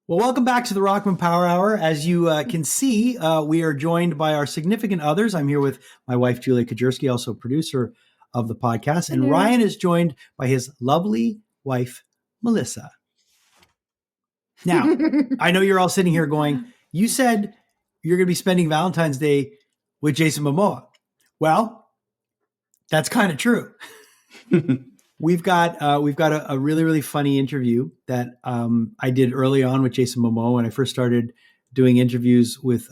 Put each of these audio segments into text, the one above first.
Well, welcome back to the Rockman Power Hour. As you can see, we are joined by our significant others. I'm here with my wife, Julia Kajerski, also producer of the podcast. And Ryan is joined by his lovely wife, Melissa. Now, I know you're all sitting here going, you said you're going to be spending Valentine's Day with Jason Momoa. Well, that's kind of true. We've got a really, really funny interview that I did early on with Jason Momoa when I first started doing interviews with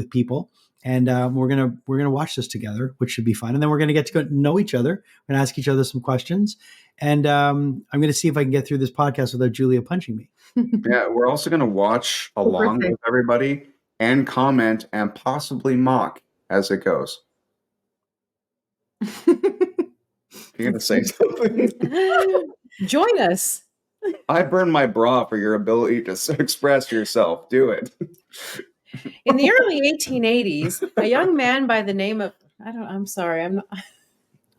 people, and we're gonna watch this together, which should be fun. And then we're gonna get to go know each other. We're gonna ask each other some questions, and I'm gonna see if I can get through this podcast without Julia punching me. Yeah, we're also gonna watch along with everybody and comment and possibly mock as it goes. You're going to say something? Join us. I burned my bra for your ability to express yourself. Do it. In the early 1880s, a young man by the name of I'm sorry. I'm not.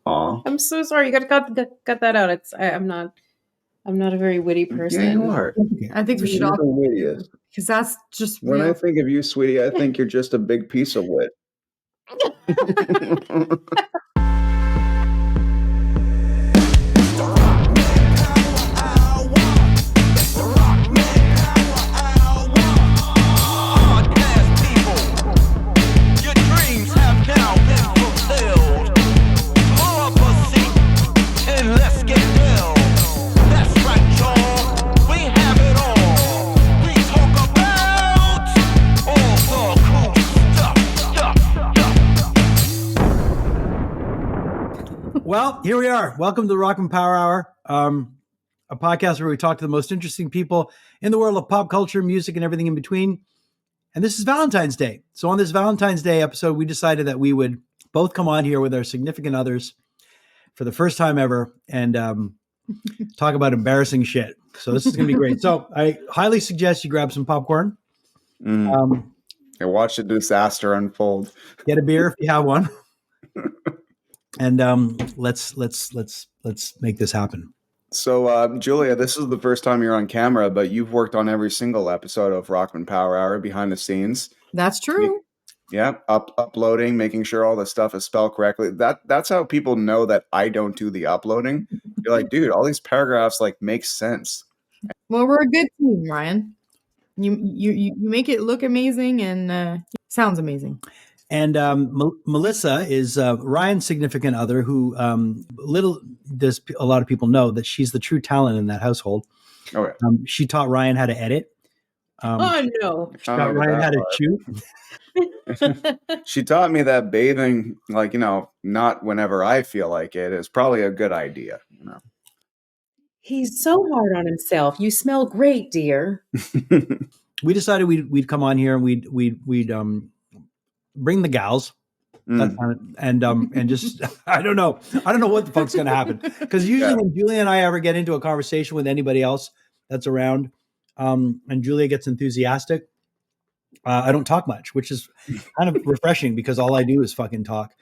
Aww. I'm so sorry. You got that out. I'm not a very witty person. Yeah, you are. I think we should all, because that's just when I think of you, sweetie, I think you're just a big piece of wit. Well, here we are. Welcome to the Rockman Power Hour, a podcast where we talk to the most interesting people in the world of pop culture, music, and everything in between. And this is Valentine's Day. So on this Valentine's Day episode, we decided that we would both come on here with our significant others for the first time ever and talk about embarrassing shit. So this is going to be great. So I highly suggest you grab some popcorn. And watch the disaster unfold. Get a beer if you have one. And let's make this happen. So, Julia, this is the first time you're on camera, but you've worked on every single episode of Rockman Power Hour behind the scenes. That's true. Yeah, uploading, making sure all the stuff is spelled correctly. That's how people know that I don't do the uploading. You're like, dude, all these paragraphs make sense. Well, we're a good team, Ryan. You make it look amazing and sounds amazing. And Melissa is Ryan's significant other, who little does a lot of people know that she's the true talent in that household. Oh, yeah. She taught Ryan how to edit. No! She taught Ryan how to shoot. She taught me that bathing, not whenever I feel like it, is probably a good idea. He's so hard on himself. You smell great, dear. We decided we'd come on here and we'd bring the gals, and just I don't know what the fuck's gonna happen, because usually when Julia and I ever get into a conversation with anybody else that's around, and Julia gets enthusiastic, I don't talk much, which is kind of refreshing because all I do is fucking talk.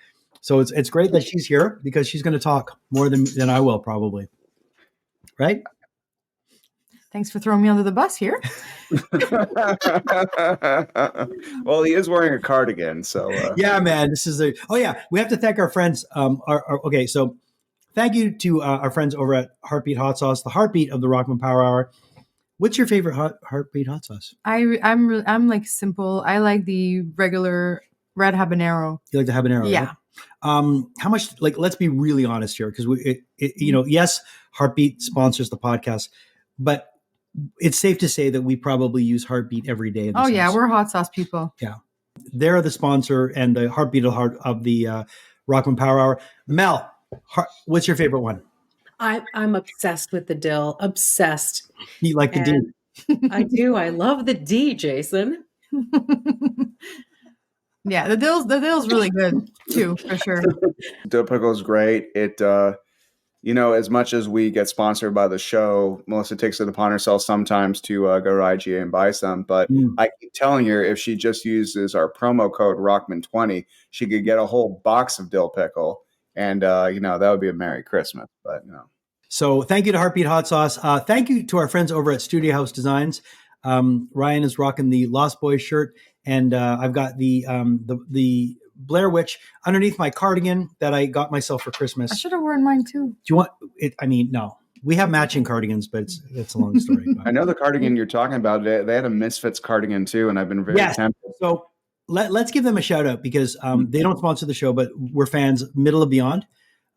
So it's great that she's here because she's going to talk more than I will probably, right? Thanks for throwing me under the bus here. Well, he is wearing a cardigan, so yeah, man. This is we have to thank our friends. So thank you to our friends over at Heartbeat Hot Sauce, the heartbeat of the Rockman Power Hour. What's your favorite Heartbeat Hot Sauce? I'm like simple. I like the regular red habanero. You like the habanero? Yeah. Right? How much? Let's be really honest here, because yes, Heartbeat sponsors the podcast, but it's safe to say that we probably use Heartbeat every day. Oh, yeah. We're hot sauce people. Yeah. They're the sponsor and the heartbeat of the Rockman Power Hour. Mel, what's your favorite one? I'm obsessed with the dill. Obsessed. You like the D? I do. I love the D, Jason. Yeah, the dill's really good too, for sure. Dill pickle is great. It as much as we get sponsored by the show, Melissa takes it upon herself sometimes to go to IGA and buy some. But I keep telling her, if she just uses our promo code Rockman20, she could get a whole box of dill pickle. And, that would be a Merry Christmas. But no. So thank you to Heartbeat Hot Sauce. Thank you to our friends over at Studio House Designs. Ryan is rocking the Lost Boys shirt, and I've got the Blair Witch underneath my cardigan that I got myself for Christmas. I should have worn mine too. Do you want it? I mean, no. We have matching cardigans, but it's a long story. I know the cardigan you're talking about. They had a Misfits cardigan too, and I've been very tempted. So let's give them a shout out because they don't sponsor the show, but we're fans. Middle of Beyond,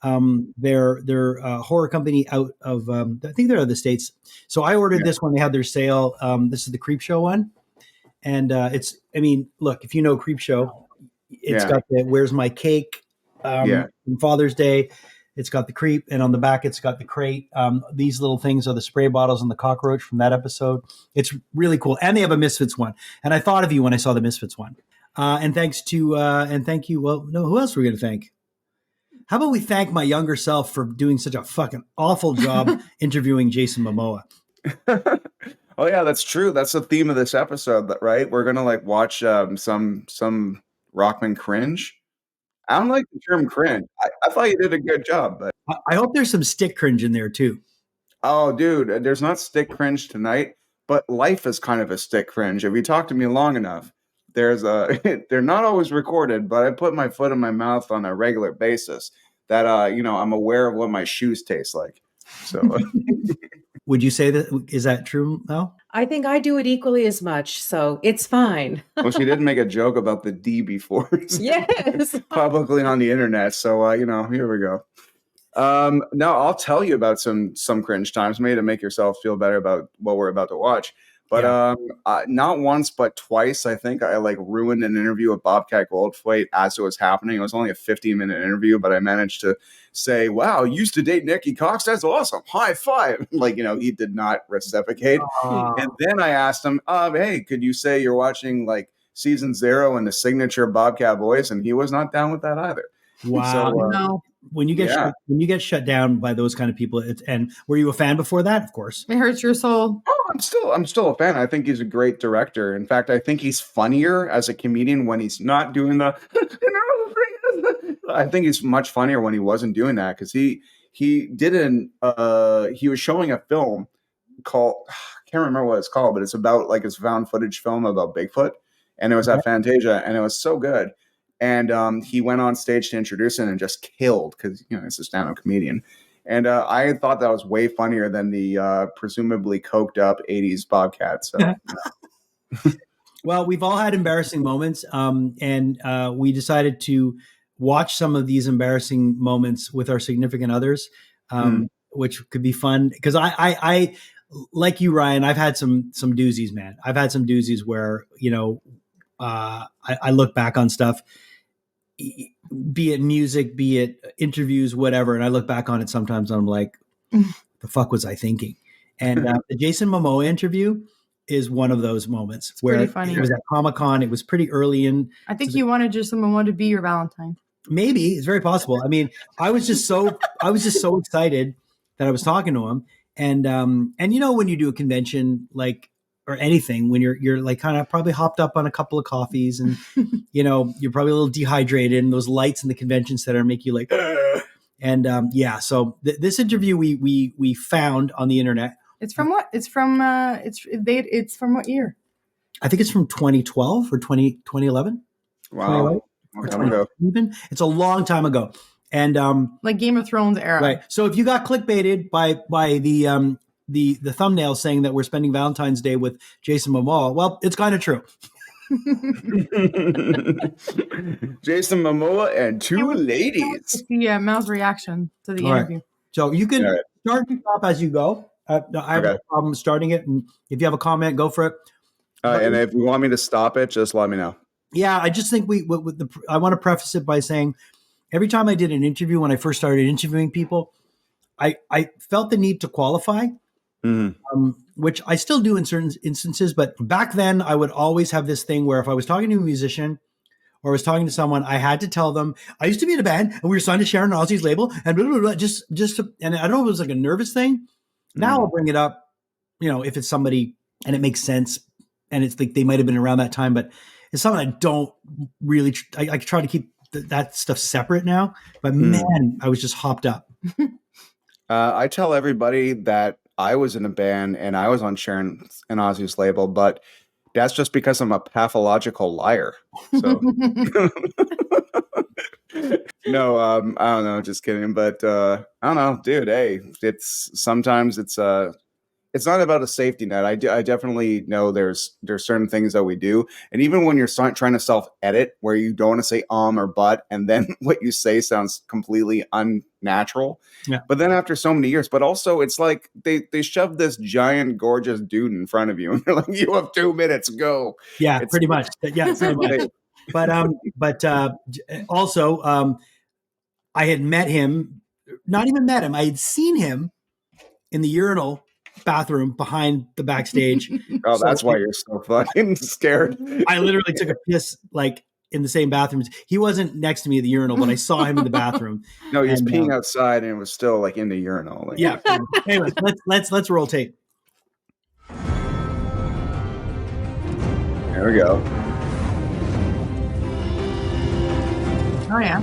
they're a horror company out of I think they're out of the States. So I ordered this when they had their sale. This is the Creep Show one, and it's. I mean, look, if you know Creep Show, it's got the "Where's My Cake" from Father's Day. It's got the creep, and on the back, it's got the crate. These little things are the spray bottles and the cockroach from that episode. It's really cool. And they have a Misfits one. And I thought of you when I saw the Misfits one. And thank you. Well, no, who else are we going to thank? How about we thank my younger self for doing such a fucking awful job interviewing Jason Momoa? Oh yeah, that's true. That's the theme of this episode, right? We're going to watch some Rockman cringe. I don't like the term cringe. I thought you did a good job, but I hope there's some stick cringe in there too. Oh, dude, there's not stick cringe tonight, but life is kind of a stick cringe. If you talk to me long enough, they're not always recorded, but I put my foot in my mouth on a regular basis. That I'm aware of what my shoes taste like. So, would you say that is that true, Mel? I think I do it equally as much, so it's fine. Well, she did make a joke about the D before. Yes. Publicly on the internet. So, here we go. Now I'll tell you about some cringe times, maybe to make yourself feel better about what we're about to watch. But not once, but twice, I think I ruined an interview with Bobcat Goldthwait as it was happening. It was only a 15-minute interview, but I managed to say, "Wow, used to date Nikki Cox? That's awesome! High five!" He did not reciprocate. And then I asked him, "Hey, could you say you're watching season 0 in the signature Bobcat voice?" And he was not down with that either. Wow. So, No. When you get shut down by those kind of people, and were you a fan before that? Of course, it hurts your soul. Oh, I'm still a fan. I think he's a great director. In fact, I think he's funnier as a comedian when he's not doing the. I think he's much funnier when he wasn't doing that because he was showing a film called I can't remember what it's called, but it's about it's a found footage film about Bigfoot, and it was at Fantasia, and it was so good. And he went on stage to introduce it and just killed because, it's a stand-up comedian. And I thought that was way funnier than the presumably coked up 80s Bobcat. So, Well, we've all had embarrassing moments. And we decided to watch some of these embarrassing moments with our significant others, which could be fun. Because I like you, Ryan, I've had some doozies, man. I've had some doozies where, I look back on stuff, be it music, be it interviews, whatever. And I look back on it sometimes and I'm like, the fuck was I thinking? And the Jason Momoa interview is one of those moments. It's where pretty funny. It was at Comiccon. It was pretty early in. I think you wanted just someone to be your Valentine. Maybe it's very possible. I mean, I was just so excited that I was talking to him. And when you do a convention, or anything, when you're kind of probably hopped up on a couple of coffees and, you're probably a little dehydrated and those lights in the convention center make you like, Ugh. And so this interview we found on the internet. It's from what? It's from what year? I think it's from 2012 or 2011. Wow. Or 2011. It's a long time ago. And like Game of Thrones era. Right. So if you got clickbaited by the thumbnail saying that we're spending Valentine's Day with Jason Momoa, well, it's kind of true. Jason Momoa and two ladies. Yeah, Mel's reaction to the interview. Right. So you can start and stop as you go. I have no problem starting it, and if you have a comment, go for it. And if you want me to stop it, just let me know. Yeah, I just think I want to preface it by saying every time I did an interview, when I first started interviewing people, I felt the need to qualify. Which I still do in certain instances. But back then, I would always have this thing where if I was talking to a musician or I was talking to someone, I had to tell them, I used to be in a band and we were signed to Sharon Osbourne's label and blah, blah, blah, and I don't know if it was like a nervous thing. Now I'll bring it up, if it's somebody and it makes sense and it's like they might have been around that time, but it's something I don't really, I try to keep that stuff separate now. But man, I was just hopped up. I tell everybody that I was in a band and I was on Sharon and Ozzy's label, but that's just because I'm a pathological liar. So no, I don't know, just kidding. But I don't know, dude. Hey, sometimes it's not about a safety net. I definitely know there's certain things that we do, and even when you're trying to self-edit, where you don't want to say or but, and then what you say sounds completely unnatural. Yeah. But then after so many years, but also it's like they shoved this giant, gorgeous dude in front of you, and they're like, "You have 2 minutes, go." Yeah, It's pretty much. Yeah, pretty much. But also, I had met him. Not even met him. I had seen him in the urinal bathroom behind the backstage. Oh, that's why you're so fucking scared. I literally took a piss like in the same bathroom. He wasn't next to me at the urinal, but I saw him in the bathroom. No, he was peeing outside and it was still like in the urinal. Like, yeah. Anyway, let's roll tape. There we go. Oh yeah.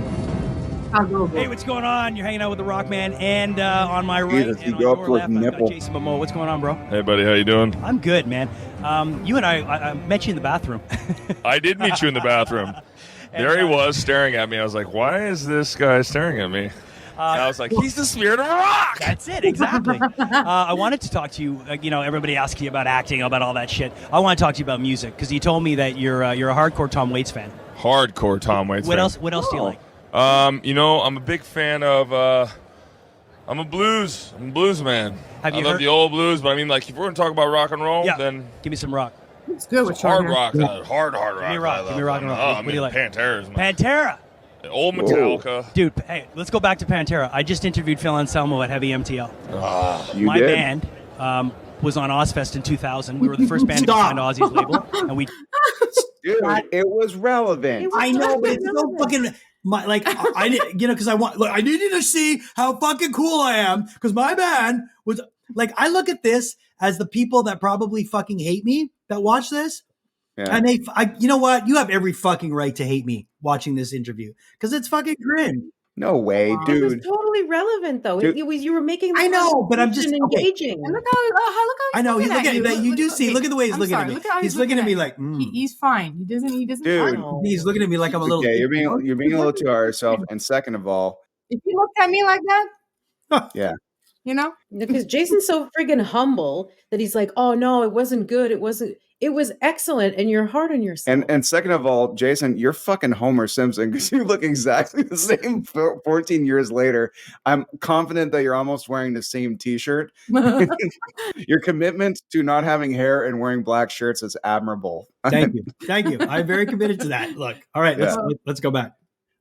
Hey, what's going on? You're hanging out with the Rockman, and on my right Jesus, and on you go up your with left, I've got nipple. Jason Momoa. What's going on, bro? Hey, buddy, how you doing? I'm good, man. You and I met you in the bathroom. I did meet you in the bathroom. There he was staring at me. I was like, why is this guy staring at me? And I was like, he's the spirit of rock. That's it, exactly. I wanted to talk to you. Everybody asks you about acting, about all that shit. I want to talk to you about music because you told me that you're a hardcore Tom Waits fan. Hardcore Tom Waits What fan. else? What else do you like? I'm a big fan of. I'm a blues man. Have you I love heard- the old blues, but I mean, like, if we're gonna talk about rock and roll, Yeah. then Give me some rock. It's good with hard Sean rock, here. hard rock. Give me rock. Give me rock and roll. What do you like? Pantera's my Pantera. old Metallica. Dude, hey, let's go back to Pantera. I just interviewed Phil Anselmo at Heavy MTL. You My did? band was on Ozfest in 2000. We were the first band to sign to Ozzy's label, and we. Dude, it was relevant. It was I know, but it's so relevant. fucking I did, because I needed to see how fucking cool I am because my band was like, I look at this as the people that probably fucking hate me that watch this. Yeah. And you know what? You have every fucking right to hate me watching this interview because it's fucking grim. No way, It was dude. totally relevant, though. Dude. It was you were making. The I know, but I'm just- conversation okay. engaging. And look how I know he's looking looking at at you. You do see. Look at the way he's I'm looking sorry, at me. look how He's looking at me like, He's fine. He doesn't. Dude. Oh. he's looking at me like I'm a little. Okay, you're being a little too hard yourself. And second of all, If you looked at me like that, yeah. you know, Because Jason's so friggin' humble that he's like, "Oh no, it wasn't good. It wasn't. It was excellent." And you're hard on yourself. And second of all, Jason, you're fucking Homer Simpson because you look exactly the same 14 years later. I'm confident that you're almost wearing the same T-shirt. Your commitment to not having hair and wearing black shirts is admirable. Thank you. I'm very committed to that. Look, all right, let's go back.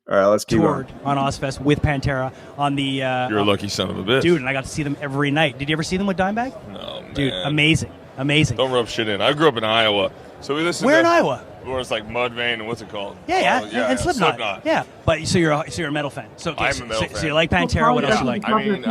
All right, let's keep toured going. on Ozfest with Pantera on the. You're a lucky son of a bitch. Dude, and I got to see them every night. Did you ever see them with Dimebag? No, man. Dude, amazing. Don't rub shit in. I grew up in Iowa, so we listened. Where to, in Iowa? Where it's like Mudvayne and what's it called? Yeah, Oh, and Slipknot. Yeah, but so you're a metal fan. So okay, I'm a so, metal so fan. you like Pantera? What else you like? I mean,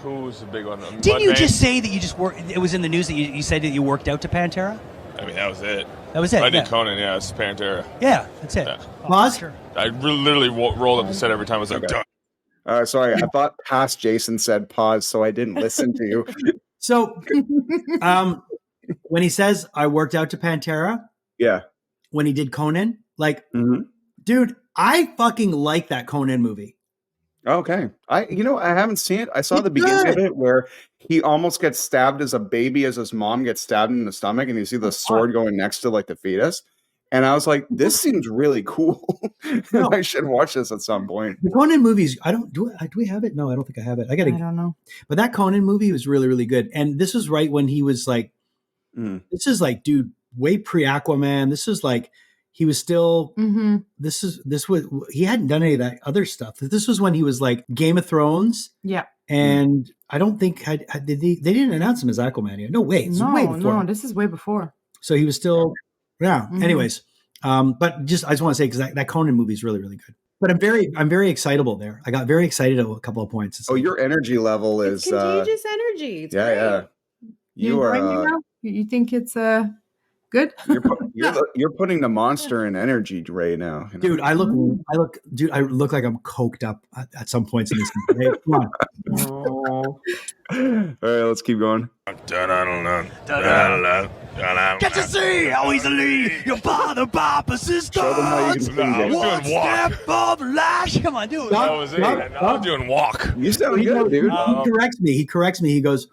who's the big one? Didn't you Mudvayne? just say that you just worked? It was in the news that you said that you worked out to Pantera. I mean, that was it. That was it. I did yeah. Conan, yeah, it's Pantera. Yeah, that's it. Yeah. Oh, Pause. sure. I literally rolled up the set every time. I was like, Okay. "Duh." Sorry, I thought past Jason said pause, so I didn't listen to you. So, when he says I worked out to Pantera, Yeah. when he did Conan, like, Mhm. dude, I fucking like that Conan movie. Okay. I haven't seen it. I saw It's the beginning of good. it where he almost gets stabbed as a baby as his mom gets stabbed in the stomach, and you see the sword going next to like the fetus. And I was like, this seems really cool. No. I should watch this at some point. The Conan movies, do we have it? No, I don't think I have it. I don't know. But that Conan movie was really, really good. And this was right when he was like, Mm. this is like, dude, way pre Aquaman. This is like, he was still, Mm-hmm. he hadn't done any of that other stuff. This was when he was like Game of Thrones. Yeah. And I don't think, they didn't announce him as Aquaman yet. No, wait, it's way before. No, this is way before. So he was still, yeah. Mhm. Anyways, but I just want to say, because that Conan movie is really, really good. But I'm very excitable there. I got very excited at a couple of points. It's Oh, like, your energy level It's is contagious energy. It's yeah, great. yeah. You enjoying it are now? You think it's good Good. You're putting the monster in energy right now, you know? Dude, I look like I'm coked up at some points in this movie. Hey, come on. Oh. All right, let's keep going. Get to see how easily your father by persistence. Show them how you can sing, I was One doing walk. step of lash. Come on, do it. That was it. Man. I was doing walk. You sound good, dude. He corrects me. He goes,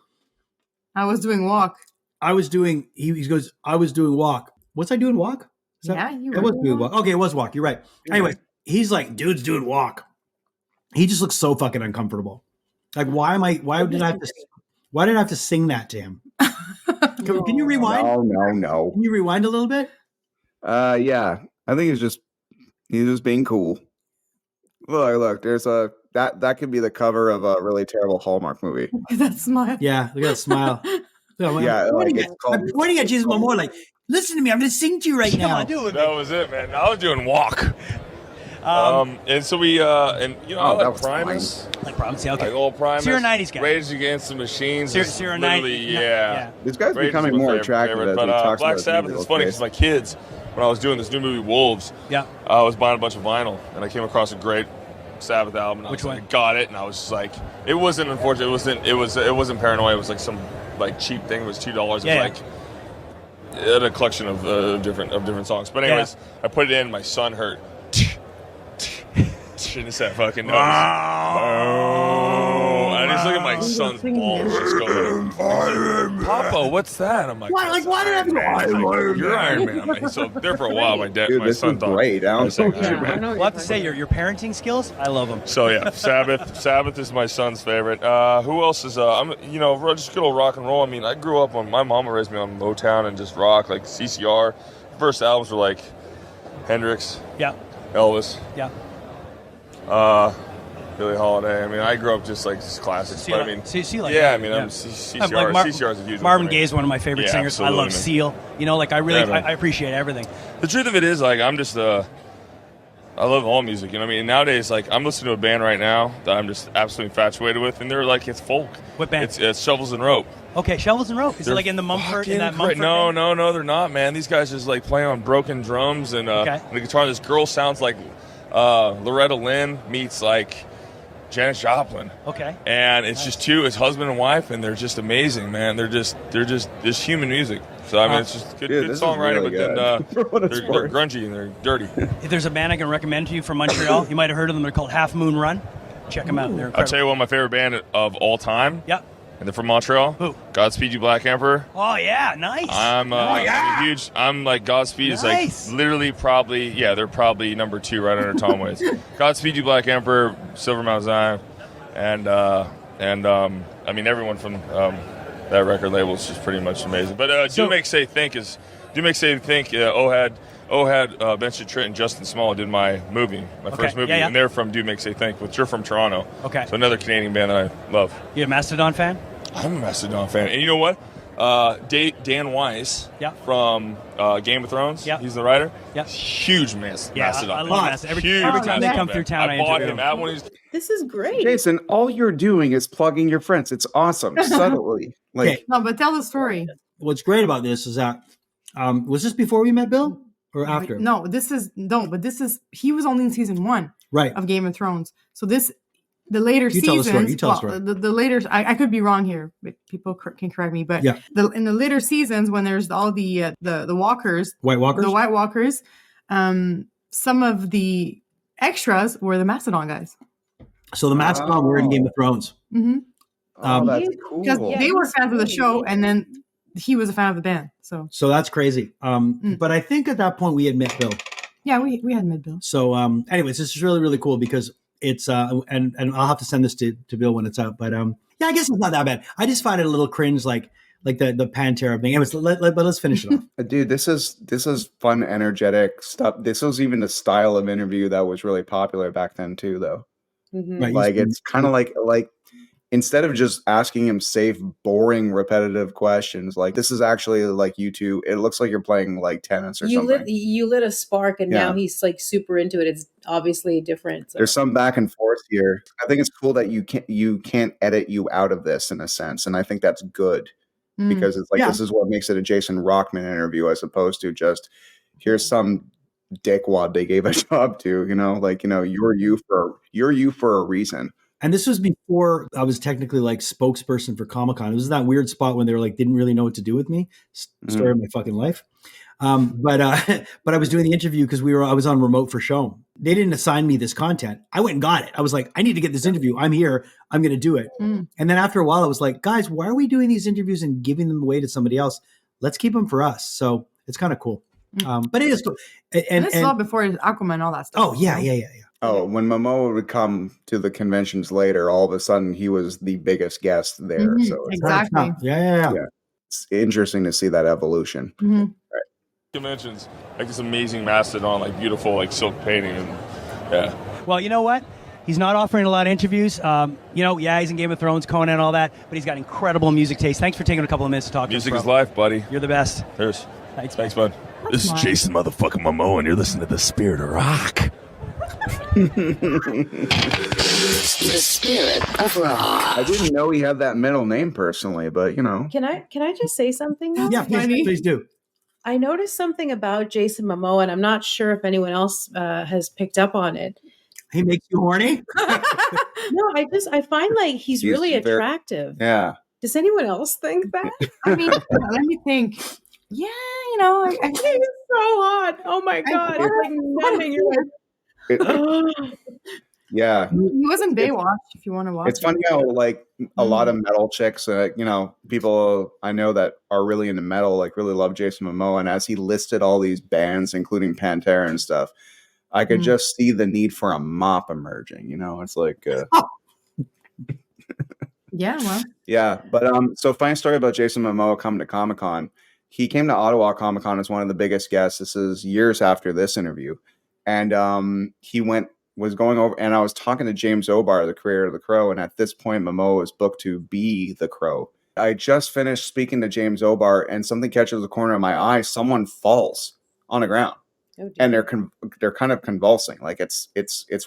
I was doing walk. he goes, I was doing walk. Was I doing walk? You I was doing walk. Okay, it was walk. You're right. Anyway, he's like, dude's doing walk. He just looks so fucking uncomfortable. Like, why did I have to sing that to him? Can you rewind? No. Can you rewind a little bit? Yeah. I think he's just being cool. Look, there's that could be the cover of a really terrible Hallmark movie. That smile. Yeah, look at that smile. Yeah, I'm pointing at Jason Momoa like, listen to me, I'm going to sing to you right now. Come on, do it. That was it, man. I was doing walk. And so we, I like Primus. Like Primus, yeah, okay. Like old Primus. So you're a 90s guy. Rage Against the Machines. So you're a 90s. Yeah. This guy's Rage becoming is my more favorite, attractive as but he talks Black about Sabbath his is funny because my kids, when I was doing this new movie Wolves, I was buying a bunch of vinyl and I came across a great Sabbath album. And Which one? I got it and I was just like, it wasn't unfortunate. It wasn't Paranoia. It was like some like cheap thing. It was $2. It was like a collection of different songs. But anyways, I put it in. My son heard. Shouldn't have said fucking noise. I just look at my son's balls just going, Papa, what's that? I'm like, why did I have to go? You're Iron Man. I'm like, so there for a while, my This son is thought. great. I was saying, We'll have to say your parenting skills. I love them. So yeah, Sabbath is my son's favorite. Who else is? I'm just good old rock and roll. I mean, I grew up on my mama raised me on Motown and just rock, like CCR. First albums were like Hendrix, Elvis, Billie Holiday. I mean, I grew up just like classics. But I mean, CCR is a huge Marvin one. Gaye is one of my favorite singers. Absolutely, I love man. Seal. You know, like I appreciate everything. The truth of it is, like, I'm just I love all music. You know what I mean? And nowadays, like, I'm listening to a band right now that I'm just absolutely infatuated with, and they're like, it's folk. What band? It's Shovels and Rope. Okay, Shovels and Rope. Is it like in the Mumford? In that Mumford? No, they're not, man. These guys just like playing on broken drums and the guitar. This girl sounds like Loretta Lynn meets like Janis Joplin. Okay. And it's just it's husband and wife, and they're just amazing, man. They're just human music. So I mean, it's just good songwriting, really but then they're grungy and they're dirty. If there's a band I can recommend to you from Montreal, you might have heard of them. They're called Half Moon Run. Check them out. They're incredible. I'll tell you one of my favorite band of all time. Yeah. And they're from Montreal. Who? Godspeed You Black Emperor. Oh yeah, nice. I'm huge. I'm like Godspeed is like literally probably they're probably number 2 right under Tom Waits. Godspeed You Black Emperor, Silver Mount Zion, and I mean everyone from that record label is just pretty much amazing. But Do Make Say Think Ohad, Benson Tritt, and Justin Small did my first movie, and they're from Do Make Say Think, which are from Toronto. Okay. So another Canadian band that I love. You a Mastodon fan? I'm a Mastodon fan. And you know what? Dan Weiss from Game of Thrones, he's the writer. Yeah. Huge Mastodon. I love Mastodon. Every time they come through town, I bought interview him. them. This is great. Jason, all you're doing is plugging your friends. It's awesome. Subtly. Like, No, but tell the story. What's great about this is that was this before we met Bill or after? No, he was only in season 1 of Game of Thrones. So the later seasons. You tell the story. The later, I could be wrong here, but people can correct me. But in the later seasons, when there's all the walkers, White Walkers, some of the extras were the Mastodon guys. So the Mastodon were in Game of Thrones. Mm-hmm. That's cool. Because they were fans of the show, and then he was a fan of the band. So that's crazy. But I think at that point we had met Bill. Yeah, we had met Bill. So anyways, this is really, really cool because it's and I'll have to send this to Bill when it's out. But I guess it's not that bad. I just find it a little cringe, like the Pantera thing. Anyways, but let's finish it off. Dude, this is fun, energetic stuff. This was even the style of interview that was really popular back then too, though. Mm-hmm. Right, like it's kind of like instead of just asking him safe, boring, repetitive questions, like this is actually like you two. It looks like you're playing like tennis or something. You lit a spark, and now he's like super into it. It's obviously different. So. There's some back and forth here. I think it's cool that you can't edit you out of this in a sense, and I think that's good. because it's like, this is what makes it a Jason Rockman interview as opposed to just here's some dickwad they gave a job to, you're you for a reason. And this was before I was technically like spokesperson for Comiccon. It was that weird spot when they were like, didn't really know what to do with me. Story of my fucking life. But I was doing the interview because I was on remote for show. They didn't assign me this content. I went and got it. I was like, I need to get this interview. I'm here. I'm going to do it. And then after a while, I was like, guys, why are we doing these interviews and giving them away to somebody else? Let's keep them for us. So it's kind of cool. But it is cool. And this is all before Aquaman and all that stuff. Oh, yeah. Oh, when Momoa would come to the conventions later, all of a sudden he was the biggest guest there. So it's exactly. Yeah. It's interesting to see that evolution. Mm-hmm. Right. Conventions, like this amazing mastodon, like beautiful, like silk painting, and Well, you know what? He's not offering a lot of interviews. He's in Game of Thrones, Conan, and all that, but he's got incredible music taste. Thanks for taking a couple of minutes to talk to us. Music is life, buddy. You're the best. Cheers. Thanks, bud. This is Jason motherfucking Momoa, and you're listening to The Spirit of Rock. The Spirit of Rock. I didn't know he had that middle name personally, but Can I just say something though? Yeah, please do. I noticed something about Jason Momoa, and I'm not sure if anyone else has picked up on it. He makes you horny? No, I find like he's really attractive. Yeah. Does anyone else think that? I mean, let me think. Yeah, I He's so hot. Oh my god, it's like numbing your Yeah. He was in Baywatch if you want to watch. It's funny how like a lot of metal chicks, people I know that are really into metal, like really love Jason Momoa. And as he listed all these bands, including Pantera and stuff, I could just see the need for a mop emerging. It's like, yeah, well, yeah. But so funny story about Jason Momoa coming to Comic-Con. He came to Ottawa Comic-Con as one of the biggest guests. This is years after this interview, and he was going over, and I was talking to James O'Barr, the creator of The Crow, and at this point, Momoa was booked to be The Crow. I just finished speaking to James O'Barr, and something catches the corner of my eye. Someone falls on the ground, and they're kind of convulsing. Like it's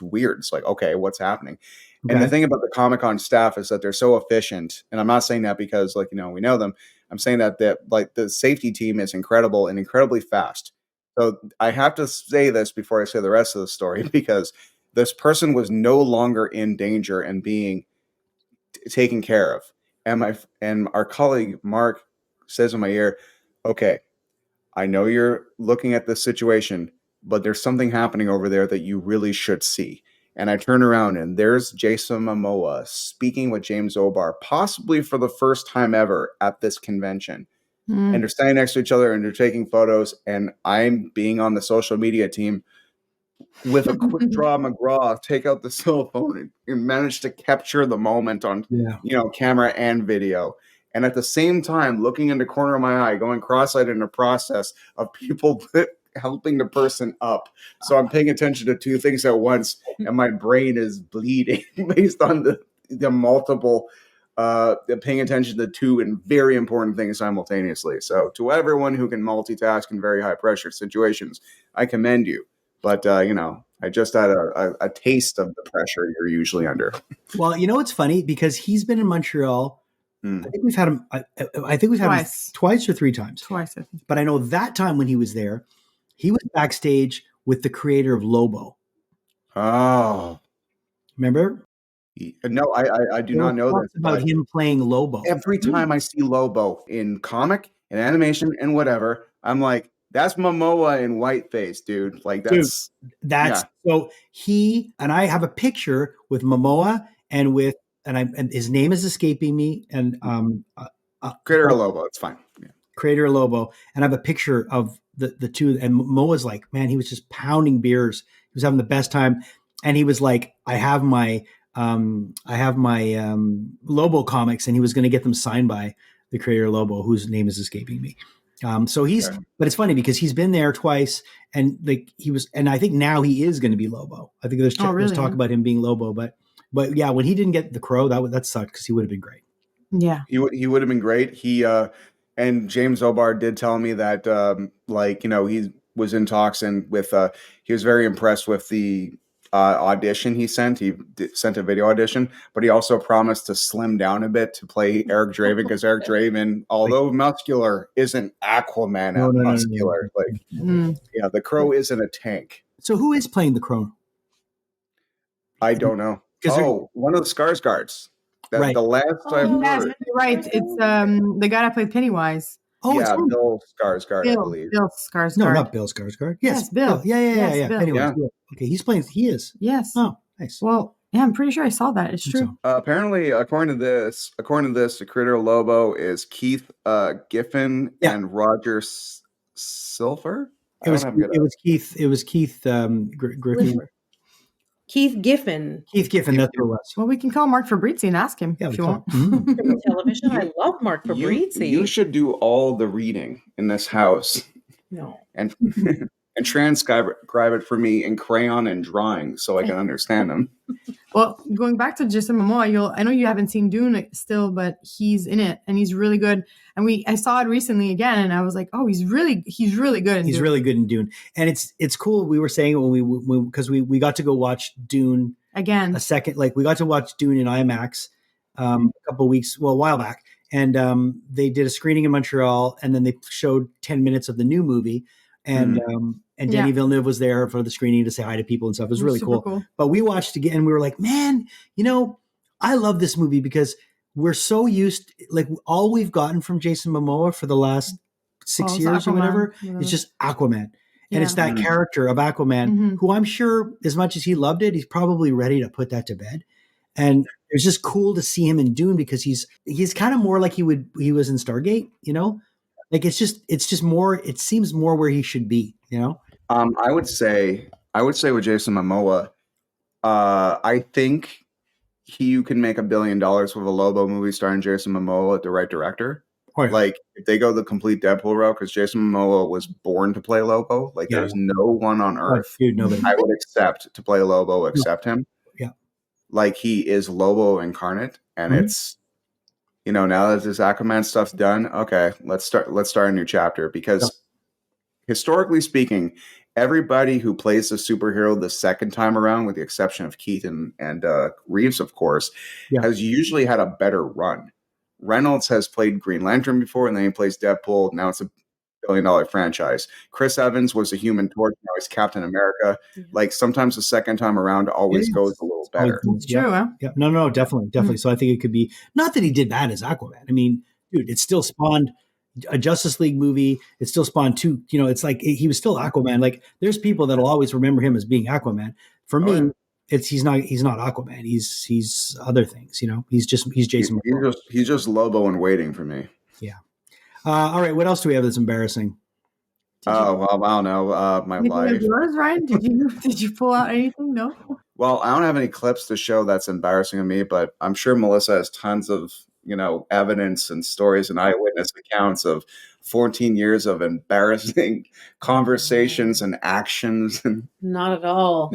weird. It's like, okay, what's happening? Okay. And the thing about the Comic-Con staff is that they're so efficient, and I'm not saying that because we know them. I'm saying that the safety team is incredible and incredibly fast. So I have to say this before I say the rest of the story, because this person was no longer in danger and being taken care of. And our colleague Mark says in my ear, okay, I know you're looking at this situation, but there's something happening over there that you really should see. And I turn around and there's Jason Momoa speaking with James O'Barr, possibly for the first time ever at this convention. And they're standing next to each other and they're taking photos. And I'm being on the social media team with a quick draw McGraw, take out the cell phone and manage to capture the moment on camera and video. And at the same time, looking in the corner of my eye, going cross-eyed in the process of people helping the person up. So I'm paying attention to two things at once, and my brain is bleeding based on the multiple paying attention to two and very important things simultaneously. So to everyone who can multitask in very high pressure situations, I commend you. But I just had a taste of the pressure you're usually under. Well, it's funny because he's been in Montreal. I think we've had him. I think we've had him twice or three times. Twice, I think. But I know that time when he was there, he was backstage with the creator of Lobo. Oh, remember? No, I do not know that. About him playing Lobo. Every time I see Lobo in comic and animation and whatever, I'm like, that's Momoa in whiteface, dude. Like that's so he and I have a picture with Momoa and his name is escaping me and Creator of Lobo. It's fine. Yeah. Creator of Lobo, and I have a picture of the two. And Momoa's like, man, he was just pounding beers. He was having the best time, and he was like, I have my Lobo comics, and he was going to get them signed by the creator of Lobo, whose name is escaping me. But it's funny because he's been there twice, and and I think now he is going to be Lobo. I think there's talk about him being Lobo, but yeah, when he didn't get the Crow, that sucked because he would have been great. Yeah, he would have been great. He and James O'Barr did tell me that he was in talks and with he was very impressed with the audition he sent. He sent a video audition, but he also promised to slim down a bit to play Eric Draven because Eric Draven, although muscular, isn't Aquaman muscular. No. Like, yeah, the Crow isn't a tank. So who is playing the Crow? I don't know. One of the Skarsgårds. Right. The last I've Yes, heard. you're right. It's the guy that played Pennywise. Oh, yeah, it's Bill Skarsgård, I believe. Bill Skarsgård. No, not Bill Skarsgård. Yes, Bill. Yeah. Bill. Anyway, Yeah. okay, he's playing. He is. Yes. Oh, nice. Well, yeah, I'm pretty sure I saw that. It's true. So. Apparently, according to this, the Critter Lobo is Keith Giffen and Roger Silver. It was Keith Griffin. Keith Giffen. Keith Giffen, that's who it was. Well, we can call Mark Fabrizzi and ask him if you want. From television. I love Mark Fabrizzi. You should do all the reading in this house. No. And transcribe it for me in crayon and drawing so I can understand them. Well, going back to Jason Momoa, I know you haven't seen Dune still, but he's in it and he's really good. And I saw it recently again, and I was like, oh, he's really good. He's really good in Dune, and it's cool. We were saying when because we got to go watch Dune again a second. Like we got to watch Dune in IMAX a while back, and they did a screening in Montreal, and then they showed 10 minutes of the new movie, and Denis Villeneuve was there for the screening to say hi to people and stuff. It was really cool. But we watched again, and we were like, man, I love this movie because we're so used, like all we've gotten from Jason Momoa for the last 6 years or whatever is just Aquaman. And it's that character of Aquaman who I'm sure as much as he loved it, he's probably ready to put that to bed. And it was just cool to see him in Dune because he's kind of more like he was in Stargate, like it's just more, it seems more where he should be, I would say with Jason Momoa, I think you can make $1 billion with a Lobo movie starring Jason Momoa with the right director. Oh, yeah. Like if they go the complete Deadpool route, because Jason Momoa was born to play Lobo. Like there's no one on earth I would accept to play Lobo except him. Yeah, like he is Lobo incarnate, and it's now that this Aquaman stuff's done, okay, let's start a new chapter because historically speaking, everybody who plays the superhero the second time around, with the exception of Keith and Reeves, of course, has usually had a better run. Reynolds has played Green Lantern before, and then he plays Deadpool. Now it's $1 billion franchise. Chris Evans was the Human Torch. Now he's Captain America. Like sometimes the second time around always goes a little better. It's true, huh? Yeah. No, definitely. So I think it could be, not that he did bad as Aquaman. I mean, dude, it still spawned a Justice League movie. It still spawned two, it's like he was still Aquaman. Like there's people that'll always remember him as being Aquaman. For me, he's not Aquaman. He's other things, he's Jason Momoa. He's just Lobo in waiting for me. Yeah. All right. What else do we have that's embarrassing? Well, I don't know. My life. Yours, Ryan? Did you pull out anything? No. Well, I don't have any clips to show that's embarrassing to me, but I'm sure Melissa has tons of evidence and stories and eyewitness accounts of 14 years of embarrassing conversations and actions. Not at all.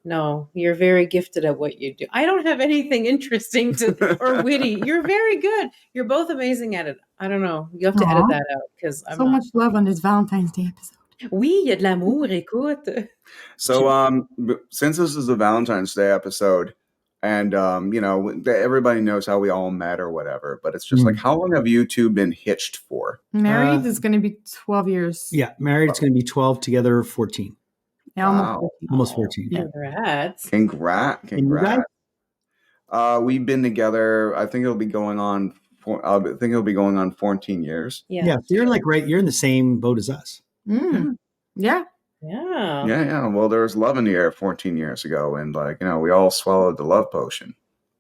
No, you're very gifted at what you do. I don't have anything interesting or witty. You're very good. You're both amazing at it. I don't know. You have to edit that out because I'm much love on this Valentine's Day episode. Oui, il y a de l'amour, écoute. So, since this is a Valentine's Day episode, and everybody knows how we all met or whatever, but it's just like, how long have you two been hitched for? Married is going to be 12 years. Yeah, married. It's going to be 12, together 14. Yeah, almost 14. Congrats. We've been together. I think it'll be going on 14 years. Yeah. So you're in the same boat as us. Yeah. Well, there was love in the air 14 years ago, and we all swallowed the love potion.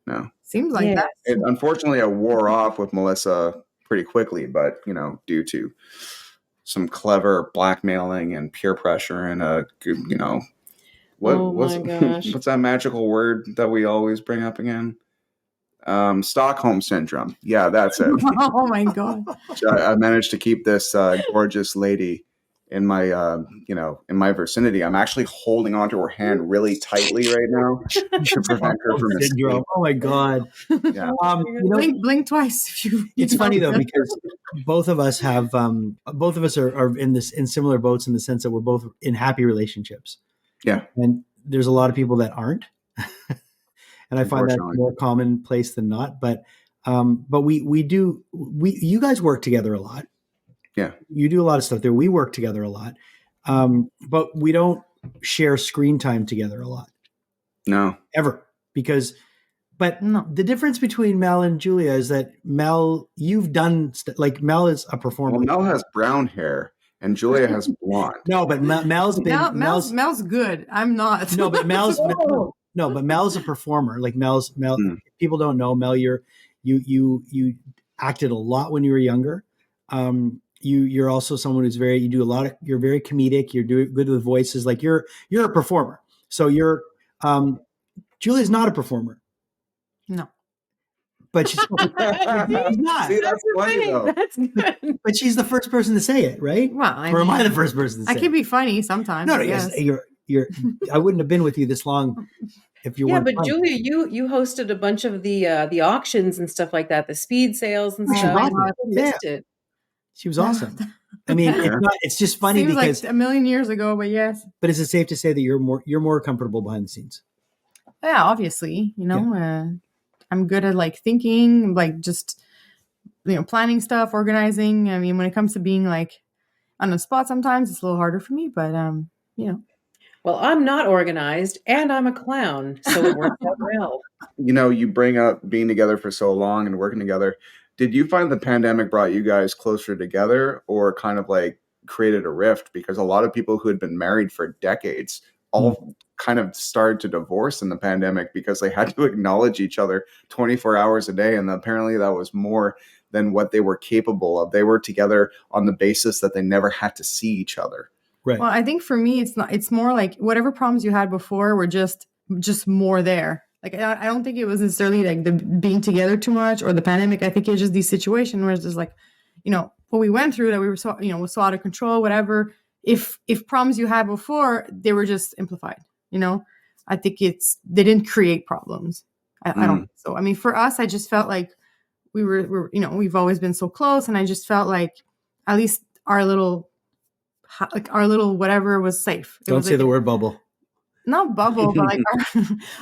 No, seems like that. Unfortunately, I wore off with Melissa pretty quickly, but due to some clever blackmailing and peer pressure and what's that magical word that we always bring up again? Stockholm syndrome. Yeah, that's it. Oh my God. I managed to keep this gorgeous lady in my in my vicinity. I'm actually holding onto her hand really tightly right now to prevent her from escaping. Oh my God. Yeah. Blink twice if you. It's funny though, because both of us are in similar boats in the sense that we're both in happy relationships. Yeah. And there's a lot of people that aren't. And I find that more commonplace than not. But you guys work together a lot. Yeah. You do a lot of stuff there. We work together a lot. But we don't share screen time together a lot. No. Ever. But the difference between Mel and Julia is that Mel, you've done, like Mel is a performer. Well, Mel has brown hair and Julia has blonde. No, but Mel's good. I'm not. No, but Mel's a performer. Like Mel. People don't know Mel. You acted a lot when you were younger. You're also someone who's you're very comedic. You're good with voices. Like you're a performer. So Julia's not a performer. No. But she's not. See, that's funny though. That's good. But she's the first person to say it, right? Well, am I the first person to say it? I can be funny sometimes. No, yes. I wouldn't have been with you this long if you weren't. Yeah, but funny. Julia, you hosted a bunch of the auctions and stuff like that, the speed sales and stuff. Awesome. I missed it. She was awesome. I mean, it's just funny Seems because like a million years ago, but yes. But is it safe to say that you're more comfortable behind the scenes? Yeah, obviously. I'm good at like thinking, like just planning stuff, organizing. I mean, when it comes to being like on the spot, sometimes it's a little harder for me. But Well, I'm not organized, and I'm a clown, so it worked out well. You bring up being together for so long and working together. Did you find the pandemic brought you guys closer together, or kind of like created a rift? Because a lot of people who had been married for decades all kind of started to divorce in the pandemic because they had to acknowledge each other 24 hours a day. And apparently that was more than what they were capable of. They were together on the basis that they never had to see each other. Right. Well, I think for me, it's more like whatever problems you had before were just more there. Like, I don't think it was necessarily like the being together too much or the pandemic. I think it's just these situations where it's just like, what we went through that we were so, was so out of control, whatever. If problems you had before, they were just amplified, I think they didn't create problems. I don't think so. I mean, for us, I just felt like we're we've always been so close. And I just felt like at least our little whatever was safe. Don't say the word bubble. Not bubble, but like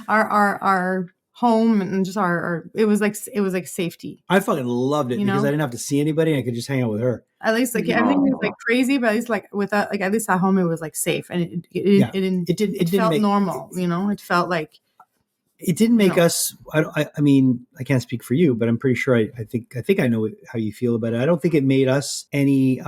our home and just our it was like safety. I fucking loved it because I didn't have to see anybody. I could just hang out with her. At least like everything was like crazy, but at least like with that, like at least at home it was like safe and it felt normal. It felt like it didn't make us. I mean, I can't speak for you, but I'm pretty sure. I think I know how you feel about it. I don't think it made us any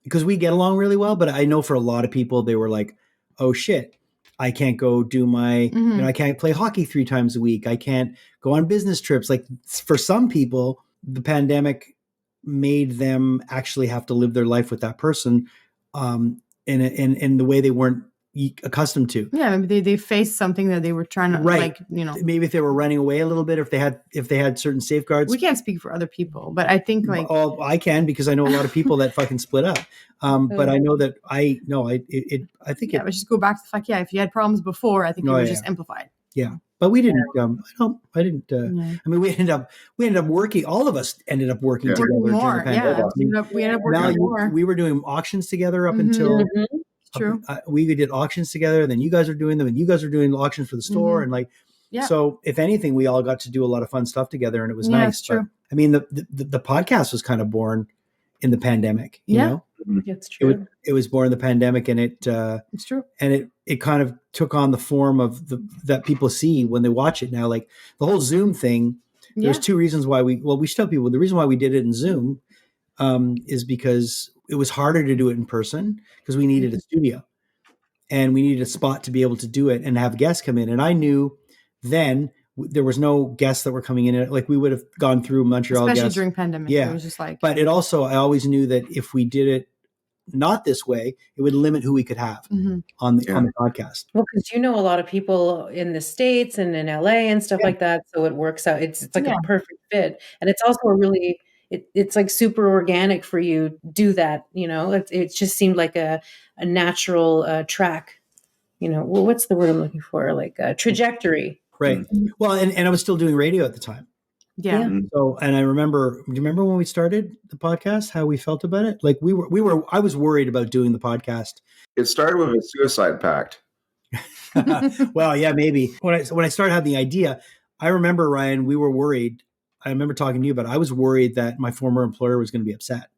because we get along really well. But I know for a lot of people, they were like, "Oh shit, I can't go do my, I can't play hockey 3 times a week. I can't go on business trips." Like for some people, the pandemic made them actually have to live their life with that person in the way they weren't accustomed to. Yeah, maybe they faced something that they were trying to Maybe if they were running away a little bit, or if they had certain safeguards. We can't speak for other people, but I think like I can because I know a lot of people that fucking split up. But I know that I think but just go back to the fact. Yeah, if you had problems before, I think it was just amplified. Yeah, but we didn't. I didn't. I mean, we ended up working. All of us ended up working together more. During the pandemic. We ended up working more. We were doing auctions together up until. True. We did auctions together. Then you guys were doing them, and you guys were doing auctions for the store, and like. Yeah. So if anything, we all got to do a lot of fun stuff together, and it was nice. True. But, I mean, the podcast was kind of born in the pandemic. You know, it's true. It was born in the pandemic, and it's true. And it kind of took on the form of that people see when they watch it now. Like the whole Zoom thing. There's 2 reasons why we should tell people the reason why we did it in Zoom is because it was harder to do it in person because we needed a studio and we needed a spot to be able to do it and have guests come in. And I knew then there was no guests that were coming in. Like we would have gone through Montreal especially guests. During pandemic. Yeah. It was just like, but it also, I always knew that if we did it not this way, it would limit who we could have on the podcast. Well, because a lot of people in the States and in LA and stuff like that. So it works out. It's like a perfect fit. And it's also a really, it's like super organic for you to do that. It just seemed like a natural track, well, what's the word I'm looking for? Like a trajectory. Right. Well, and I was still doing radio at the time. Yeah. So, and I remember, do you remember when we started the podcast, how we felt about it? Like I was worried about doing the podcast. It started with a suicide pact. Well, yeah, maybe. When I started having the idea, I remember, Ryan, we were worried. I remember talking to you, but I was worried that my former employer was going to be upset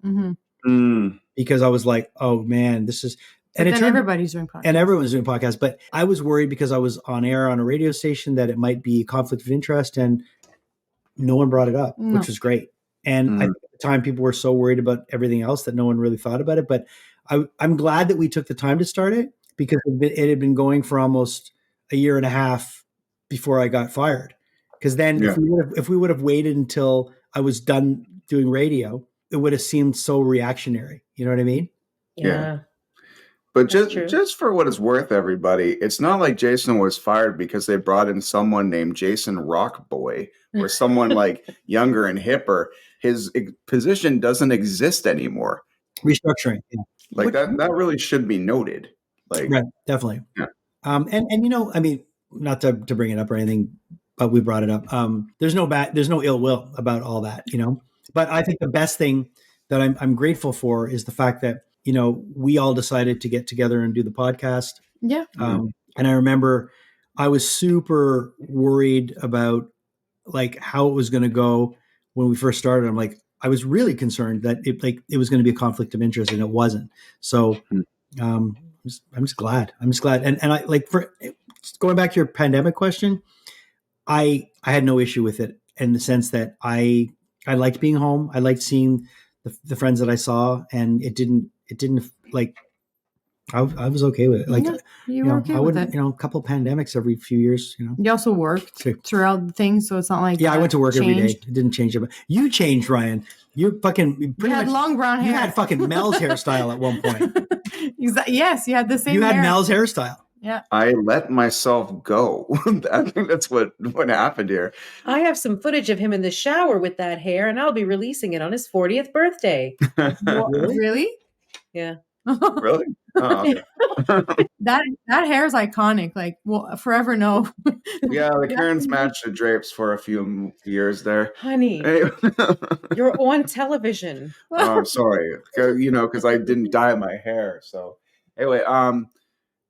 because I was like, "Oh man, this is." And then everybody's doing podcasts. And everyone's doing podcasts, but I was worried because I was on air on a radio station that it might be a conflict of interest, and no one brought it up, which was great. And I think at the time, people were so worried about everything else that no one really thought about it. But I'm glad that we took the time to start it because it had been going for almost a year and a half before I got fired. Because then if we would have waited until I was done doing radio, it would have seemed so reactionary. You know what I mean? Yeah. But just for what it's worth, everybody, it's not like Jason was fired because they brought in someone named Jason Rockboy or someone like younger and hipper. His position doesn't exist anymore. Restructuring. Yeah. Like that really should be noted. Like, right, definitely. Yeah. And you know, I mean, not to bring it up or anything, but we brought it up. There's no ill will about all that, you know. But I think the best thing that I'm grateful for is the fact that, you know, we all decided to get together and do the podcast. Yeah. And I remember I was super worried about like how it was going to go when we first started. I'm like, I was really concerned that it was going to be a conflict of interest, and it wasn't. So I'm just glad. And I like, for going back to your pandemic question, I had no issue with it in the sense that I liked being home. I liked seeing the friends that I saw, and it didn't like, I was okay with it. Like, you were okay with it. You know, a couple of pandemics every few years, you know. You also worked throughout the thing, so it's not like I went to work every day. It didn't change it. You changed, Ryan. You had long brown hair. You had fucking Mel's hairstyle at one point. Yes, you had the same. You had Mel's hairstyle. Yeah. I let myself go. I think that's what happened here. I have some footage of him in the shower with that hair, and I'll be releasing it on his 40th birthday. Really? Yeah. Really? Oh, okay. that hair is iconic. Like, well, forever no. Yeah, the curtains matched the drapes for a few years there. Honey, you're on television. Oh, I'm sorry. You know, because I didn't dye my hair. So anyway,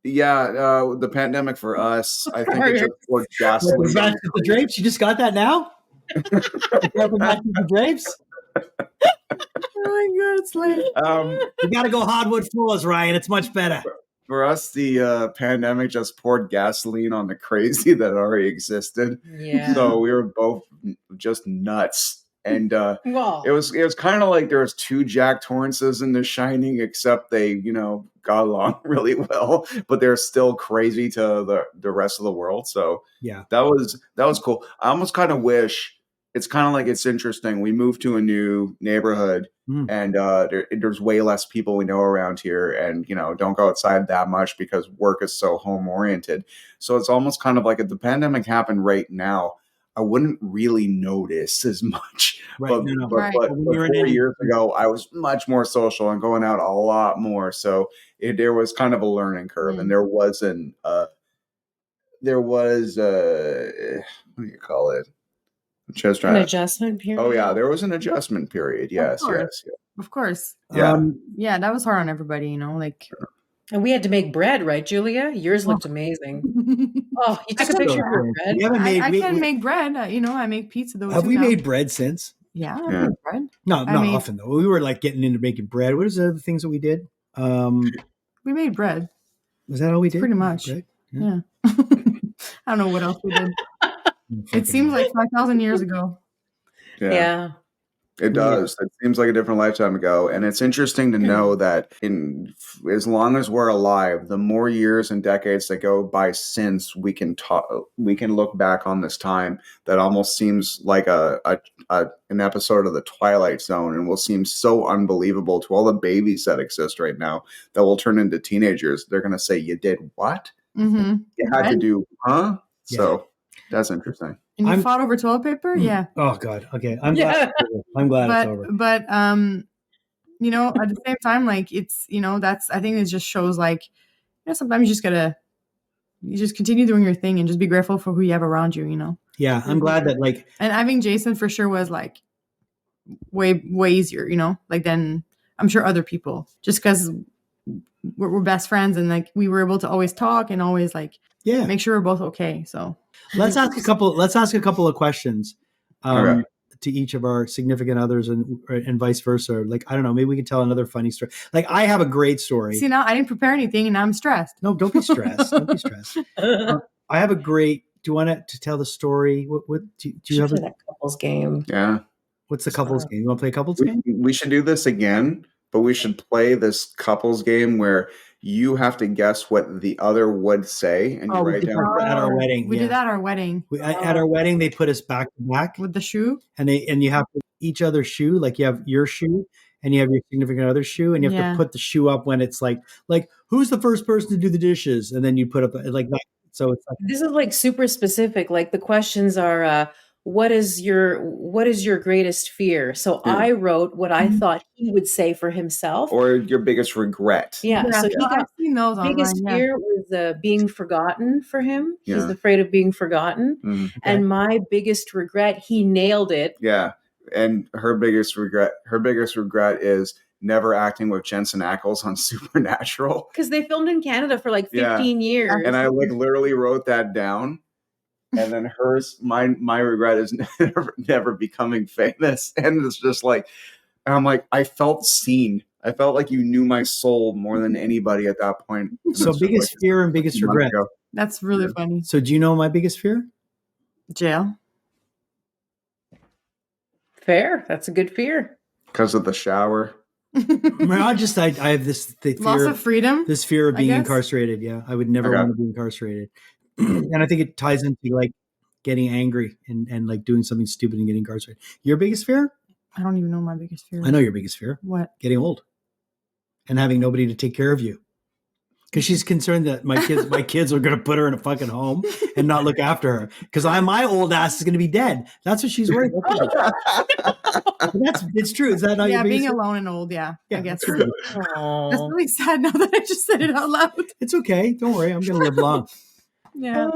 the pandemic for us, I think it just poured gasoline. The drapes? You just got that now? The drapes? Oh my God, it's late. You got to go hardwood floors, Ryan. It's much better. For us, the pandemic just poured gasoline on the crazy that already existed. Yeah. So we were both just nuts. And it was kind of like there was two Jack Torrances in The Shining, except they, you know, got along really well, but they're still crazy to the rest of the world. So yeah, that was cool. I almost kind of wish. It's kind of like, it's interesting. We moved to a new neighborhood and there's way less people we know around here, and, you know, don't go outside that much because work is so home oriented. So it's almost kind of like if the pandemic happened right now, I wouldn't really notice as much. Right. But 4 years ago, I was much more social and going out a lot more. So there was kind of a learning curve, and there was what do you call it? An adjustment period. Oh yeah, there was an adjustment period. Yes. Of course. Yeah. Yeah, that was hard on everybody, you know, like. And we had to make bread, right, Julia? Yours looked amazing. Oh, you took a picture of your bread. I can make bread. You know, I make pizza. Have we made bread since? Yeah, I made bread. No, not often though. We were like getting into making bread. What is the other things that we did? We made bread. Was that all we did? Pretty much. Bread? Yeah. I don't know what else we did. It seems like 5,000 years ago. Yeah. It does. It seems like a different lifetime ago. And it's interesting to know that as long as we're alive, the more years and decades that go by since, we can look back on this time that almost seems like an episode of The Twilight Zone, and will seem so unbelievable to all the babies that exist right now that will turn into teenagers. They're going to say, "You did what? Mm-hmm. You had to do, huh?" Yeah. So that's interesting. And you fought over toilet paper? Yeah. Oh God. Okay. I'm glad it's over. But you know, at the same time, like, it's, you know, I think it just shows, like, you know, sometimes you just continue doing your thing and just be grateful for who you have around you, you know? Yeah. I'm glad that, like, and having Jason for sure was like way easier, you know, like, than I'm sure other people, just because we're best friends, and like we were able to always talk and always like make sure we're both okay. So let's ask a couple of questions Okay. to each of our significant others and vice versa. Like, I don't know, maybe we can tell another funny story. Like, I have a great story. See, now I didn't prepare anything and now I'm stressed. No, don't be stressed. Don't be stressed. I have a great. Do you want to tell the story? What do you have? That couples game. Yeah. What's the couples game? You want to play a couples game? We should do this again, but we should play this couples game where you have to guess what the other would say, and you write down. At our wedding, we did that at our wedding. At our wedding, they put us back to back with the shoe, and you have each other's shoe. Like you have your shoe, and you have your significant other's shoe, and you have to put the shoe up when it's like who's the first person to do the dishes, and then you put up like that. So it's like, this is like super specific. Like the questions are, what is your greatest fear? So I wrote what I thought he would say for himself, or your biggest regret. Yeah. So he got I've seen those biggest online, fear was being forgotten for him. Yeah. He's afraid of being forgotten. Mm-hmm. And my biggest regret, he nailed it. Yeah. And her biggest regret is never acting with Jensen Ackles on Supernatural. Because they filmed in Canada for like 15 years. And I literally wrote that down. And then my regret is never becoming famous. And it's just like, and I'm like, I felt seen. I felt like you knew my soul more than anybody at that point. So biggest fear and biggest regret. That's really funny. So do you know my biggest fear? Jail. Fair. That's a good fear. Because of the shower. I have this fear, loss of freedom. This fear of being incarcerated. Yeah, I would never want to be incarcerated. And I think it ties into like getting angry and like doing something stupid and getting incarcerated. Your biggest fear? I don't even know my biggest fear. I know your biggest fear. What? Getting old and having nobody to take care of you. Because she's concerned that my kids are going to put her in a fucking home and not look after her. Because my old ass is going to be dead. That's what she's worried about. It's true. Is that not your biggest being fear? alone and old? Yeah, I guess. That's That's really sad now that I just said it out loud. It's okay. Don't worry. I'm going to live long. Yeah.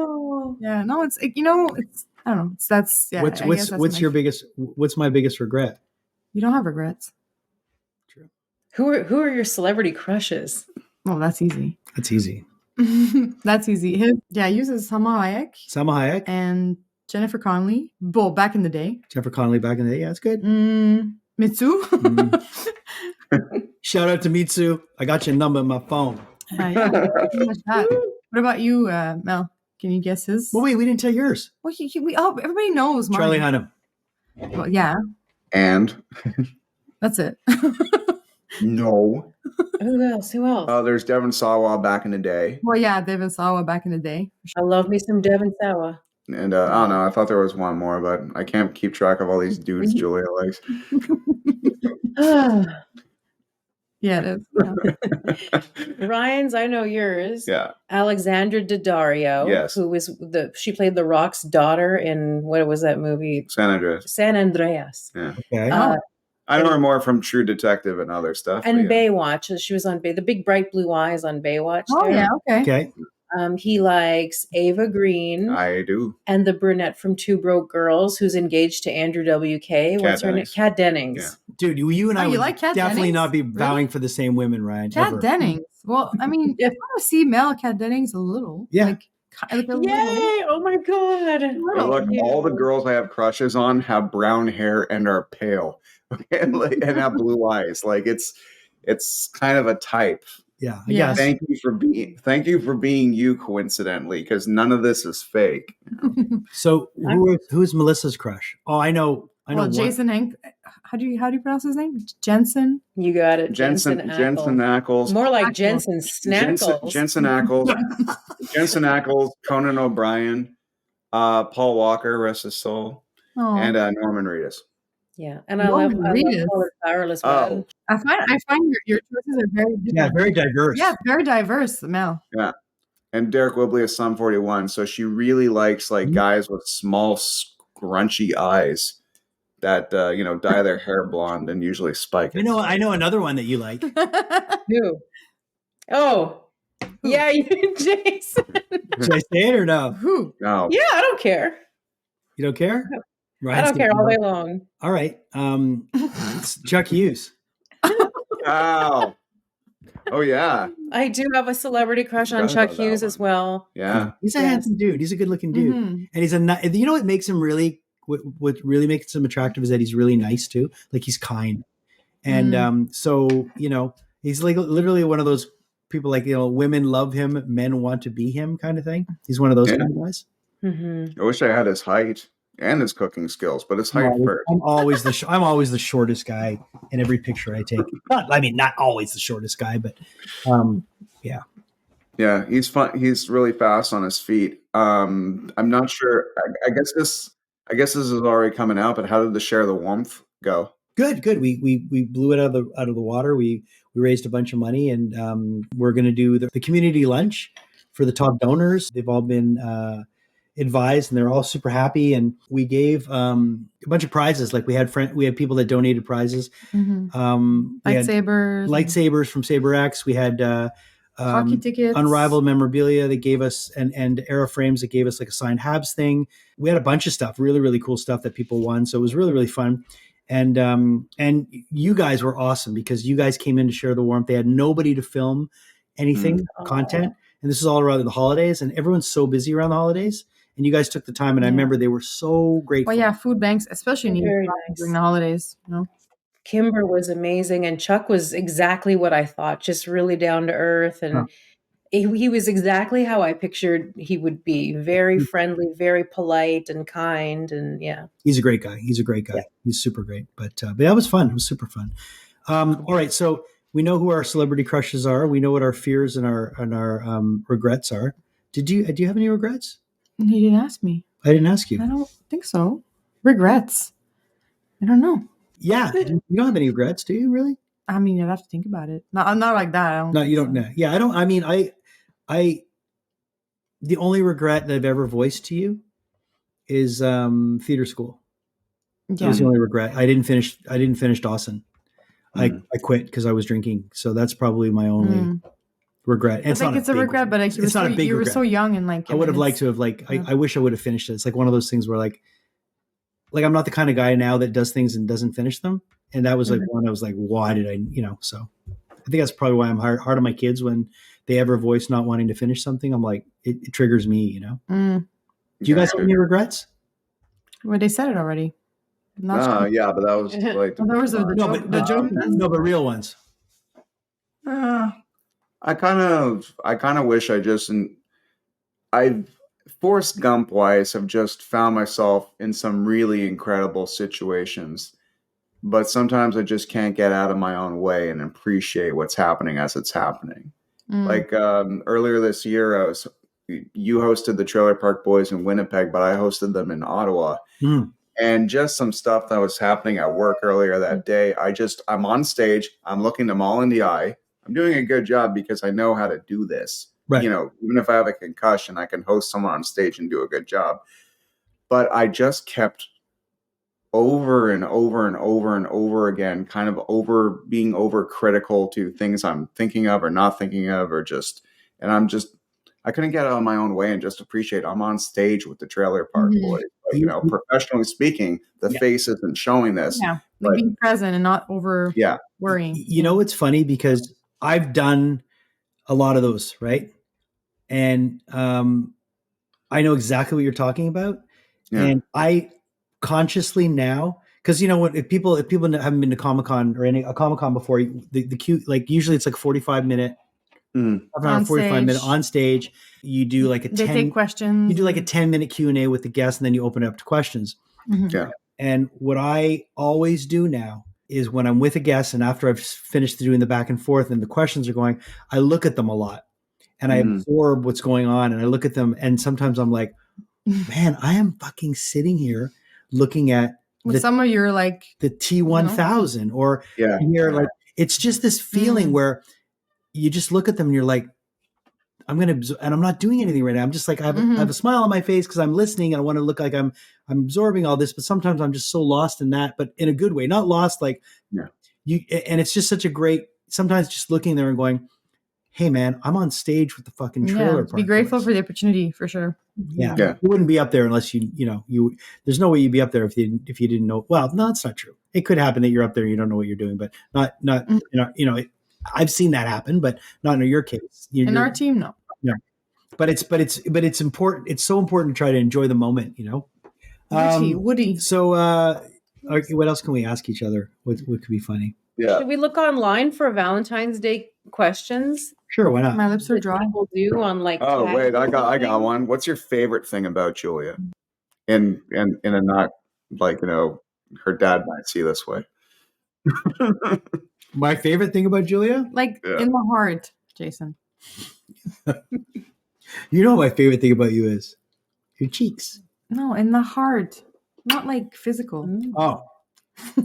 Yeah. No, it's I don't know. That's What's my biggest regret? You don't have regrets. True. Who are your celebrity crushes? Oh, that's easy. That's easy. That's easy. I uses Salma Hayek. And Jennifer Connelly. Well, back in the day. Jennifer Connelly back in the day. Yeah, that's good. Mitsu. Shout out to Mitsu. I got your number in my phone. What about you, Mel? Can you guess his? Well, wait, we didn't tell yours. Well, everybody knows mine. Charlie Hunnam. Well, yeah. And? That's it. No. Who else? Oh, there's Devon Sawa back in the day. Well, yeah, Devon Sawa back in the day. I love me some Devon Sawa. And I don't know. I thought there was one more, but I can't keep track of all these dudes Julia likes. Yeah, it is. Yeah. Ryan's, I know yours. Yeah. Alexandra Daddario. Yes. Who was she played The Rock's daughter in, what was that movie? San Andreas. Yeah. Okay. I know her more from True Detective and other stuff. And Baywatch. She was on the big bright blue eyes on Baywatch. Oh, yeah. Okay. He likes Ava Green. I do. And the brunette from Two Broke Girls who's engaged to Andrew WK. What's her name? Kat Dennings. Yeah. Dude, you and I would like definitely Dennings? not be vowing for the same women, Ryan. Kat Dennings. Well, I mean, I want to see Mel Kat Dennings a little. Yeah. Yay! Oh my God. But look, all the girls I have crushes on have brown hair and are pale. Okay, and have blue eyes. Like it's kind of a type. Yeah. Yes. Thank you for being you, coincidentally, because none of this is fake. So who's Melissa's crush? Oh, I know. Well, Jason Hank. How do you pronounce his name? Jensen. You got it. Jensen Ackles. More like Jensen Snackles. Jensen Ackles. Jensen Ackles. Conan O'Brien. Paul Walker, rest his soul. Oh. And Norman Reedus. Yeah, and I love Colin Farrell as well. I find your choices are very different. Yeah, very diverse. Yeah, very diverse, Mel. Yeah, and Derek Whibley is Sum 41, so she really likes guys with small, scrunchy eyes that dye their hair blonde and usually spike it. I know another one that you like. Who? Oh, yeah, Jason. Should I say it or no? Who? No. Yeah, I don't care. You don't care? I don't care all day long. All right. It's Chuck Hughes. Wow. Oh yeah, I do have a celebrity crush on Chuck Hughes as well. Yeah, he's a handsome dude. He's a good looking dude, and he's you know what makes him really what really makes him attractive is that he's really nice too. Like he's kind, and so you know he's like literally one of those people like women love him, men want to be him kind of thing. He's one of those kind of guys. I wish I had his height and his cooking skills, but his height first. I'm always the shortest guy in every picture I take. Not always the shortest guy, but yeah. Yeah, he's fun. He's really fast on his feet. I'm not sure. I guess this is already coming out. But how did the Share the Warmth go? Good. We blew it out of the water. We raised a bunch of money, and we're going to do the community lunch for the top donors. They've all been advised, and they're all super happy. And we gave a bunch of prizes. Like we had people that donated prizes. Lightsabers from SaberX. We had hockey tickets, unrivaled memorabilia they gave us, and Era Frames that gave us like a signed Habs thing. We had a bunch of stuff, really, really cool stuff that people won. So it was really, really fun. And you guys were awesome because you guys came in to share the warmth. They had nobody to film anything, content. And this is all around the holidays, and everyone's so busy around the holidays. And you guys took the time, and I remember they were so grateful. Well, yeah, food banks, especially during the holidays. Kimber was amazing, and Chuck was exactly what I thought, just really down to earth, and he was exactly how I pictured he would be. Very friendly, very polite and kind, and yeah. He's a great guy. Yeah. He's super great. But that was fun. It was super fun. All right, so we know who our celebrity crushes are. We know what our fears and our regrets are. Do you have any regrets? You didn't ask me. I didn't ask you. I don't think so. Regrets? I don't know. Yeah, you don't have any regrets, do you? Really? I mean, I'd have to think about it. I'm not like that. No, you don't know. Yeah, I don't. I mean, I. The only regret that I've ever voiced to you is theater school. Yeah. That was the only regret. I didn't finish Dawson. I quit because I was drinking. So that's probably my only regret. And I think it's a regret, but like you were so young and like I would have liked to have I wish I would have finished it. It's like one of those things where like I'm not the kind of guy now that does things and doesn't finish them. And that was like one I was like, why did I, so I think that's probably why I'm hard on my kids when they ever voice not wanting to finish something. I'm like, it triggers me, Do you guys have any regrets? Well, they said it already. Yeah, but that was like the joke. No, but real ones. I kind of wish I Forrest Gump wise have just found myself in some really incredible situations, but sometimes I just can't get out of my own way and appreciate what's happening as it's happening. Like earlier this year, you hosted the Trailer Park Boys in Winnipeg, but I hosted them in Ottawa. And just some stuff that was happening at work earlier that day. I'm on stage. I'm looking them all in the eye. I'm doing a good job because I know how to do this. Right. Even if I have a concussion, I can host someone on stage and do a good job. But I just kept over and over and over and over again, kind of being overcritical to things I'm thinking of or not thinking of, I couldn't get out of my own way and just appreciate I'm on stage with the Trailer Park Boys. But, professionally speaking, the face isn't showing this. Yeah, like being present and not worrying. It's funny because I've done a lot of those, right? And I know exactly what you're talking about. Yeah. And I consciously now, because if people haven't been to Comiccon or a Comiccon before, the queue, like usually it's like 45 minute. 45 minute on stage. You do like they take questions. You do like a 10-minute Q&A with the guests, and then you open it up to questions. Yeah. And what I always do now is when I'm with a guest and after I've finished doing the back and forth and the questions are going, I look at them a lot and I absorb what's going on, and I look at them, and sometimes I'm like, man, I am fucking sitting here looking at some of your like the T1000 or here, like it's just this feeling where you just look at them and you're like, I'm going to, and I'm not doing anything right now. I'm just like, I have a smile on my face because I'm listening and I want to look like I'm absorbing all this, but sometimes I'm just so lost in that, but in a good way, not lost. Like you, and it's just such a great, sometimes just looking there and going, hey man, I'm on stage with the fucking Trailer Park. Be grateful for the opportunity for sure. Yeah. You wouldn't be up there unless you there's no way you'd be up there if you didn't know. Well, no, that's not true. It could happen that you're up there and you don't know what you're doing, but not I've seen that happen, but not in your case. In our team, no. Yeah. But it's important. It's so important to try to enjoy the moment, Woody. So, okay, what else can we ask each other? What could be funny? Yeah. Should we look online for Valentine's Day questions? Sure, why not? My lips are dry. People do on like. Oh tags wait, or I got something? one. What's your favorite thing about Julia? In a not like her dad might see this way. My favorite thing about Julia? Like Yeah. in the heart, Jason. You know what my favorite thing about you is? Your cheeks. No, in the heart. Not like physical. Oh. I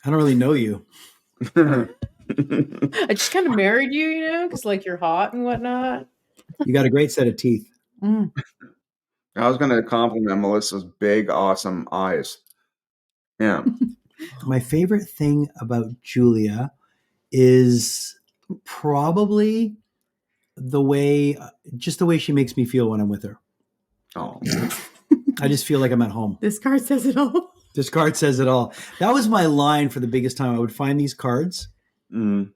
don't really know you. I just kind of married you, because like you're hot and whatnot. You got a great set of teeth. Mm. I was going to compliment Melissa's big, awesome eyes. Yeah. My favorite thing about Julia is probably the way she makes me feel when I'm with her. Oh. I just feel like I'm at home. This card says it all. This card says it all. That was my line for the biggest time. I would find these cards, and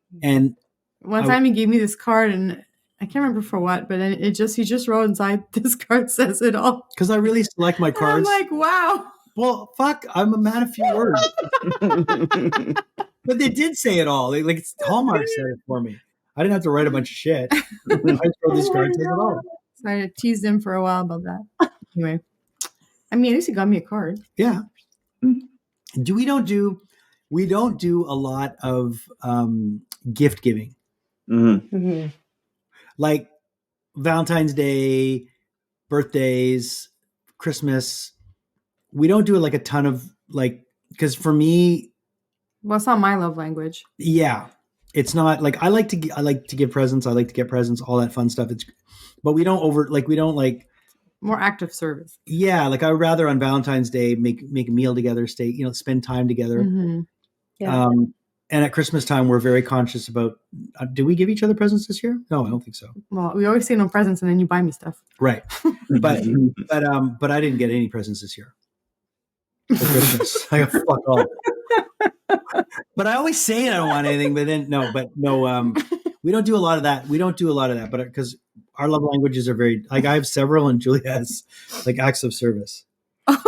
One time he gave me this card, and I can't remember for what, but he just wrote inside, this card says it all. Because I really select my cards. And I'm like, wow. Well, fuck, I'm a man of few words. But they did say it all. Like Hallmark said it for me. I didn't have to write a bunch of shit. I just wrote this card says it all. So I teased him for a while about that. Anyway, I mean, at least he got me a card. Yeah. We don't do a lot of gift giving. Mm-hmm. Mm-hmm. Like Valentine's Day, birthdays, Christmas. We don't do it like a ton of because for me, well, it's not my love language. yeah, it's not like I like to give presents. I like to get presents, all that fun stuff. But we don't more active service. Yeah, like I would rather on Valentine's Day make a meal together, spend time together. Mm-hmm. Yeah. And at Christmas time, we're very conscious about. Do we give each other presents this year? No, I don't think so. Well, we always say no presents, and then you buy me stuff. Right, but I didn't get any presents this year for Christmas. I got fuck all. But I always say I don't want anything, but then no. We don't do a lot of that. But because our love languages are very I have several, and Julia has acts of service.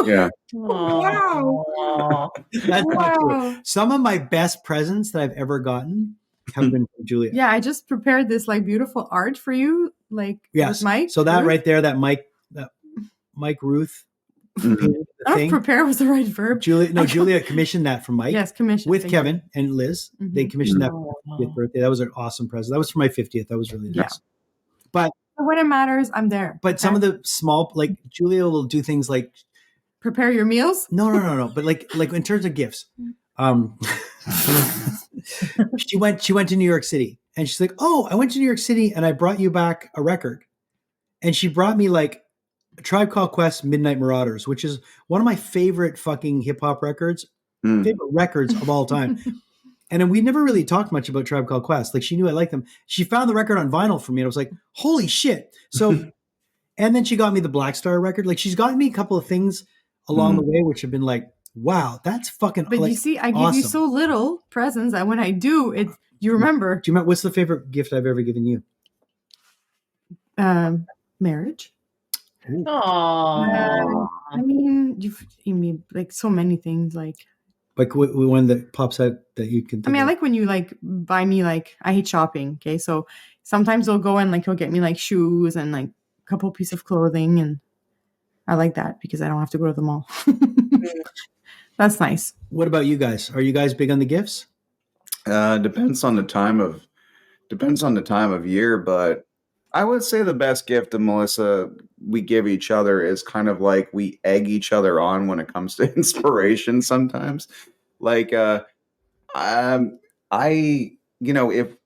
Yeah. Wow. That's not true. Some of my best presents that I've ever gotten have been from Julia. Yeah, I just prepared this beautiful art for you, yes, with Mike. So that right there, that Mike Ruth. Mm-hmm. I don't prepare was the right verb. Julia commissioned that from Mike. Yes, commissioned with Kevin and Liz. Mm-hmm. They commissioned that for my 50th birthday. That was an awesome present. That was for my 50th. That was really nice. Yeah. But when it matters, I'm there. But some of the small, Julia will do things like prepare your meals. No. But like in terms of gifts, she went to New York City, and she's like, "Oh, I went to New York City, and I brought you back a record," and she brought me A Tribe Called Quest, Midnight Marauders, which is one of my favorite fucking hip hop records, favorite records of all time. And then we never really talked much about Tribe Called Quest. She knew I liked them. She found the record on vinyl for me, and I was like, holy shit. So, and then she got me the Black Star record. She's gotten me a couple of things along the way, which have been wow, that's fucking But you see, I give you so little presents that when I do, you remember. Do you remember, what's the favorite gift I've ever given you? Marriage. Aww. I mean, you mean so many things one that pops out that you can. I mean, I like when you buy me I hate shopping. Okay, so sometimes he'll go and he'll get me shoes and a couple pieces of clothing, and I like that because I don't have to go to the mall. That's nice. What about you guys? Are you guys big on the gifts? Depends on the time of year, but I would say the best gift of Melissa we give each other is kind of we egg each other on when it comes to inspiration sometimes. If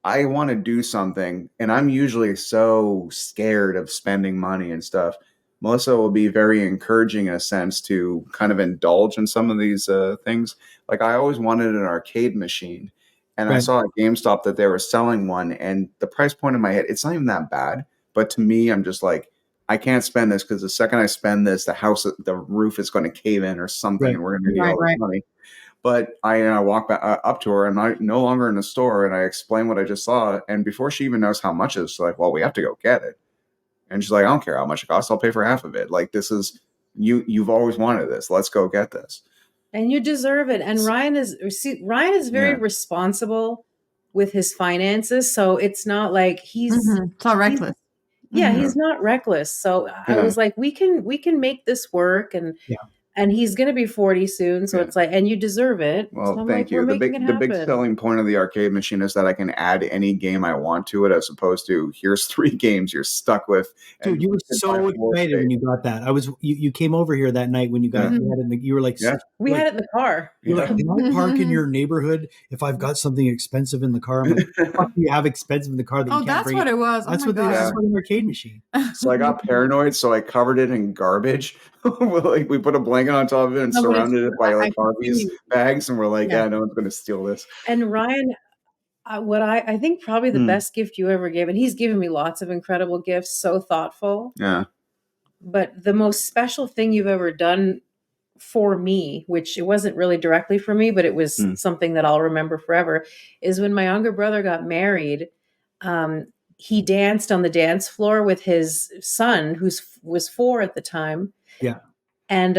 I want to do something and I'm usually so scared of spending money and stuff, Melissa will be very encouraging in a sense to kind of indulge in some of these things. I always wanted an arcade machine. And right. I saw at GameStop that they were selling one, and the price point in my head, it's not even that bad. But to me, I'm just I can't spend this because the second I spend this, the roof is going to cave in or something, right. And we're going to need all this money. But I walk back up to her, and I'm no longer in the store, and I explain what I just saw, and before she even knows how much it is, she's like, well, we have to go get it. And she's like, I don't care how much it costs, I'll pay for half of it. Like, this is you've always wanted this. Let's go get this. And you deserve it. And Ryan is very responsible with his finances, so it's not like it's not reckless. He's not reckless. So I was like, we can make this work, and he's going to be 40 soon, so it's like, and you deserve it. Well, so thank you. The big selling point of the arcade machine is that I can add any game I want to it, as opposed to here's 3 games you're stuck with. Dude, you were so excited when you got that. You came over here that night when you got it. You were like, we had it in the car. You're like, can I park in your neighborhood if I've got something expensive in the car? I'm like, fuck, you have expensive in the car that you can't that's bring what it was. That's what that's an arcade machine. So I got paranoid, so I covered it in garbage. Like, we put a blanket on top of it and surrounded it by like Harvey's bags, and we're like, no one's going to steal this. And Ryan, what I think probably the best gift you ever gave, and he's given me lots of incredible gifts, so thoughtful. Yeah. But the most special thing you've ever done for me, which it wasn't really directly for me, but it was something that I'll remember forever, is when my younger brother got married. He danced on the dance floor with his son, who was 4 at the time. Yeah. And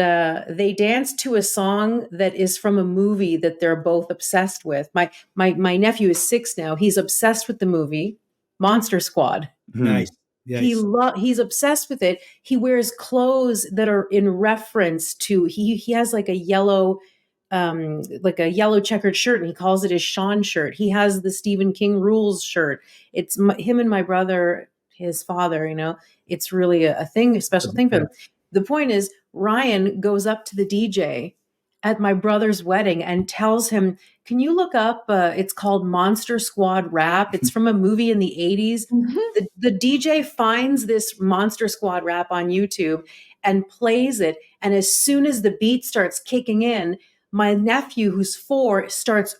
they danced to a song that is from a movie that they're both obsessed with. My nephew is 6 now. He's obsessed with the movie Monster Squad. Nice. Yes. He's obsessed with it. He wears clothes that are in reference to, he has like a yellow checkered shirt, and he calls it his Sean shirt. He has the Stephen King Rules shirt. It's him and my brother, his father, it's really a special thing for them. The point is, Ryan goes up to the DJ at my brother's wedding and tells him, can you look up, it's called Monster Squad Rap. It's from a movie in the 80s. The DJ finds this Monster Squad Rap on YouTube and plays it. And as soon as the beat starts kicking in, my nephew, who's 4, starts,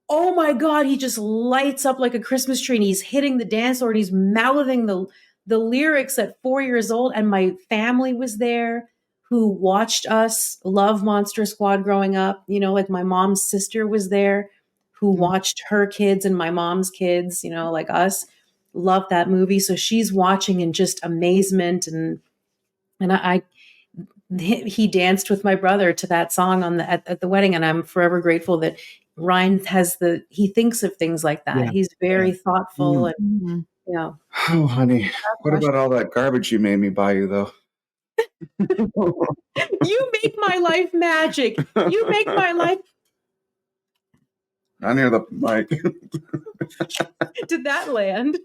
oh my God, he just lights up like a Christmas tree, and he's hitting the dance floor, and he's mouthing the lyrics at 4 years old. And my family was there, who watched us love Monster Squad growing up. Like my mom's sister was there, who watched her kids and my mom's kids, like us, loved that movie. So she's watching in just amazement. And he danced with my brother to that song at the wedding. And I'm forever grateful that Ryan he thinks of things like that. He's very thoughtful. And Oh, honey, what about all that garbage you made me buy you, though? You make my life magic. You make my life. Not near the mic. Did that land?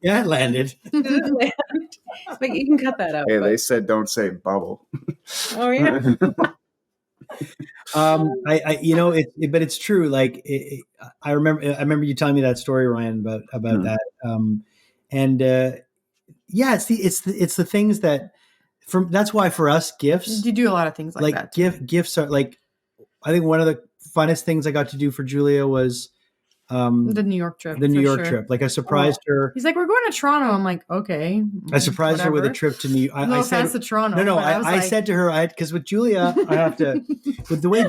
Yeah, it landed. Did it land? But you can cut that out. Hey, they said don't say bubble. Oh yeah. But it's true. Like I remember you telling me that story, Ryan, about that. It's the things that that's why for us gifts. You do a lot of things like that. Gifts are like, I think one of the funnest things I got to do for Julia was the New York trip. Trip. Like I surprised her. He's like, we're going to Toronto. I'm like, okay. I surprised her with a trip to New York. No offense to Toronto. No. I said to her, because with Julia, I have to, with the way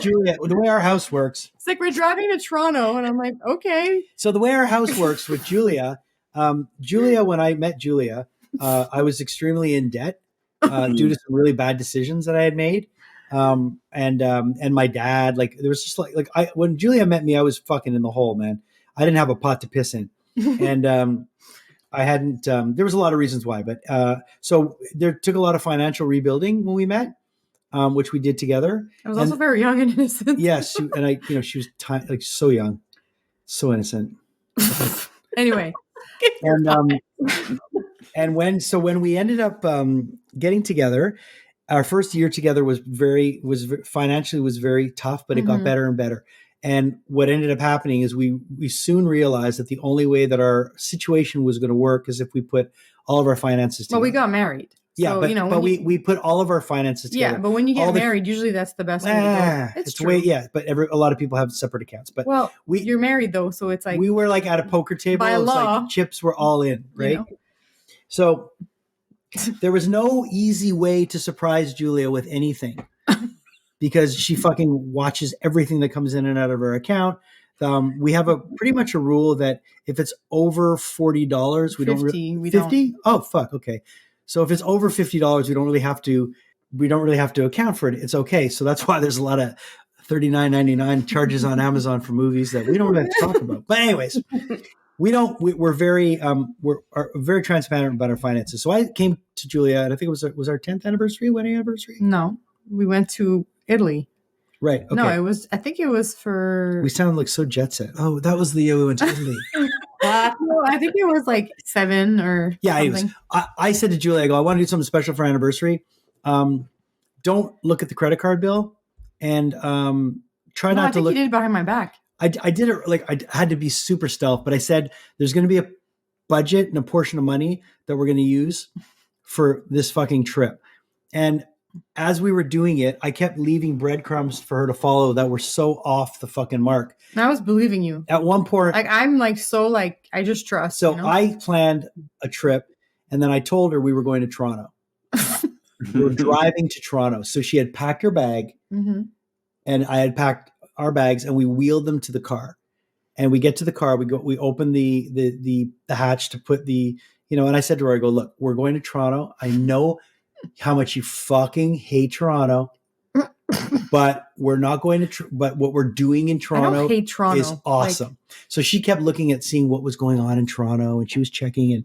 our house works. It's like, we're driving to Toronto. And I'm like, okay. So the way our house works with Julia, when I met Julia, I was extremely in debt due to some really bad decisions that I had made. And my dad, like, there was just when Julia met me, I was fucking in the hole, man. I didn't have a pot to piss in. And, I hadn't, there was a lot of reasons why, but, so there took a lot of financial rebuilding when we met, which we did together. I was also very young and innocent. Yes. She was so young, so innocent. Anyway. And when we ended up, getting together, our first year together was financially very tough, but it got better and better. And what ended up happening is we soon realized that the only way that our situation was going to work is if we put all of our finances together. Well, we got married. Yeah, so, we put all of our finances together. Yeah, but when you get married, usually that's the best way to do it. It's true. But a lot of people have separate accounts. But you're married though, so it's like we were like at a poker table. By law, like chips were all in, right? So there was no easy way to surprise Julia with anything. because she fucking watches everything that comes in and out of her account. We have pretty much a rule that if it's over $40, we don't really 50. Oh fuck, okay. So if it's over $50, we don't really have to account for it. It's okay. So that's why there's a lot of $39.99 charges on Amazon for movies that we don't really have to talk about. But anyways, we're very very transparent about our finances. So I came to Julia, and I think it was our 10th wedding anniversary. No, we went to Italy. Right. Okay. No, I think it was for. We sound like so jet set. Oh, that was the year we went to Italy. No, I think it was like 7 or something. I said to Julia, I go, I want to do something special for our anniversary. Don't look at the credit card bill, and try not to look. You did it behind my back. I did it like I had to be super stealth, but I said there's going to be a budget and a portion of money that we're going to use for this fucking trip. And as we were doing it, I kept leaving breadcrumbs for her to follow that were so off the fucking mark. I was believing you. At one point, like I'm like so like I just trust. So I planned a trip, and then I told her we were going to Toronto. We were driving to Toronto, so she had packed her bag, and I had packed our bags, and we wheeled them to the car. And we get to the car, we open the hatch to put the, and I said to her, I go, look, we're going to Toronto. I know how much you fucking hate Toronto, but we're not going to, but what we're doing in Toronto, is awesome. So she kept looking at seeing what was going on in Toronto, and she was checking. And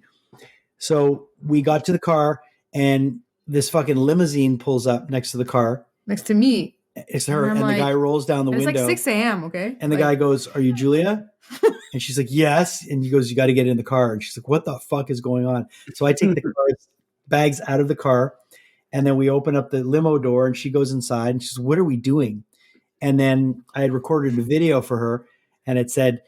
so we got to the car, and this fucking limousine pulls up next to the car. Next to me. It's her, and the guy rolls down the window. It's like 6 a.m., okay? And the guy goes, are you Julia? And she's like, yes. And he goes, you got to get in the car. And she's like, what the fuck is going on? So I take the bags out of the car, and then we open up the limo door, and she goes inside, and she's, what are we doing? And then I had recorded a video for her, and it said,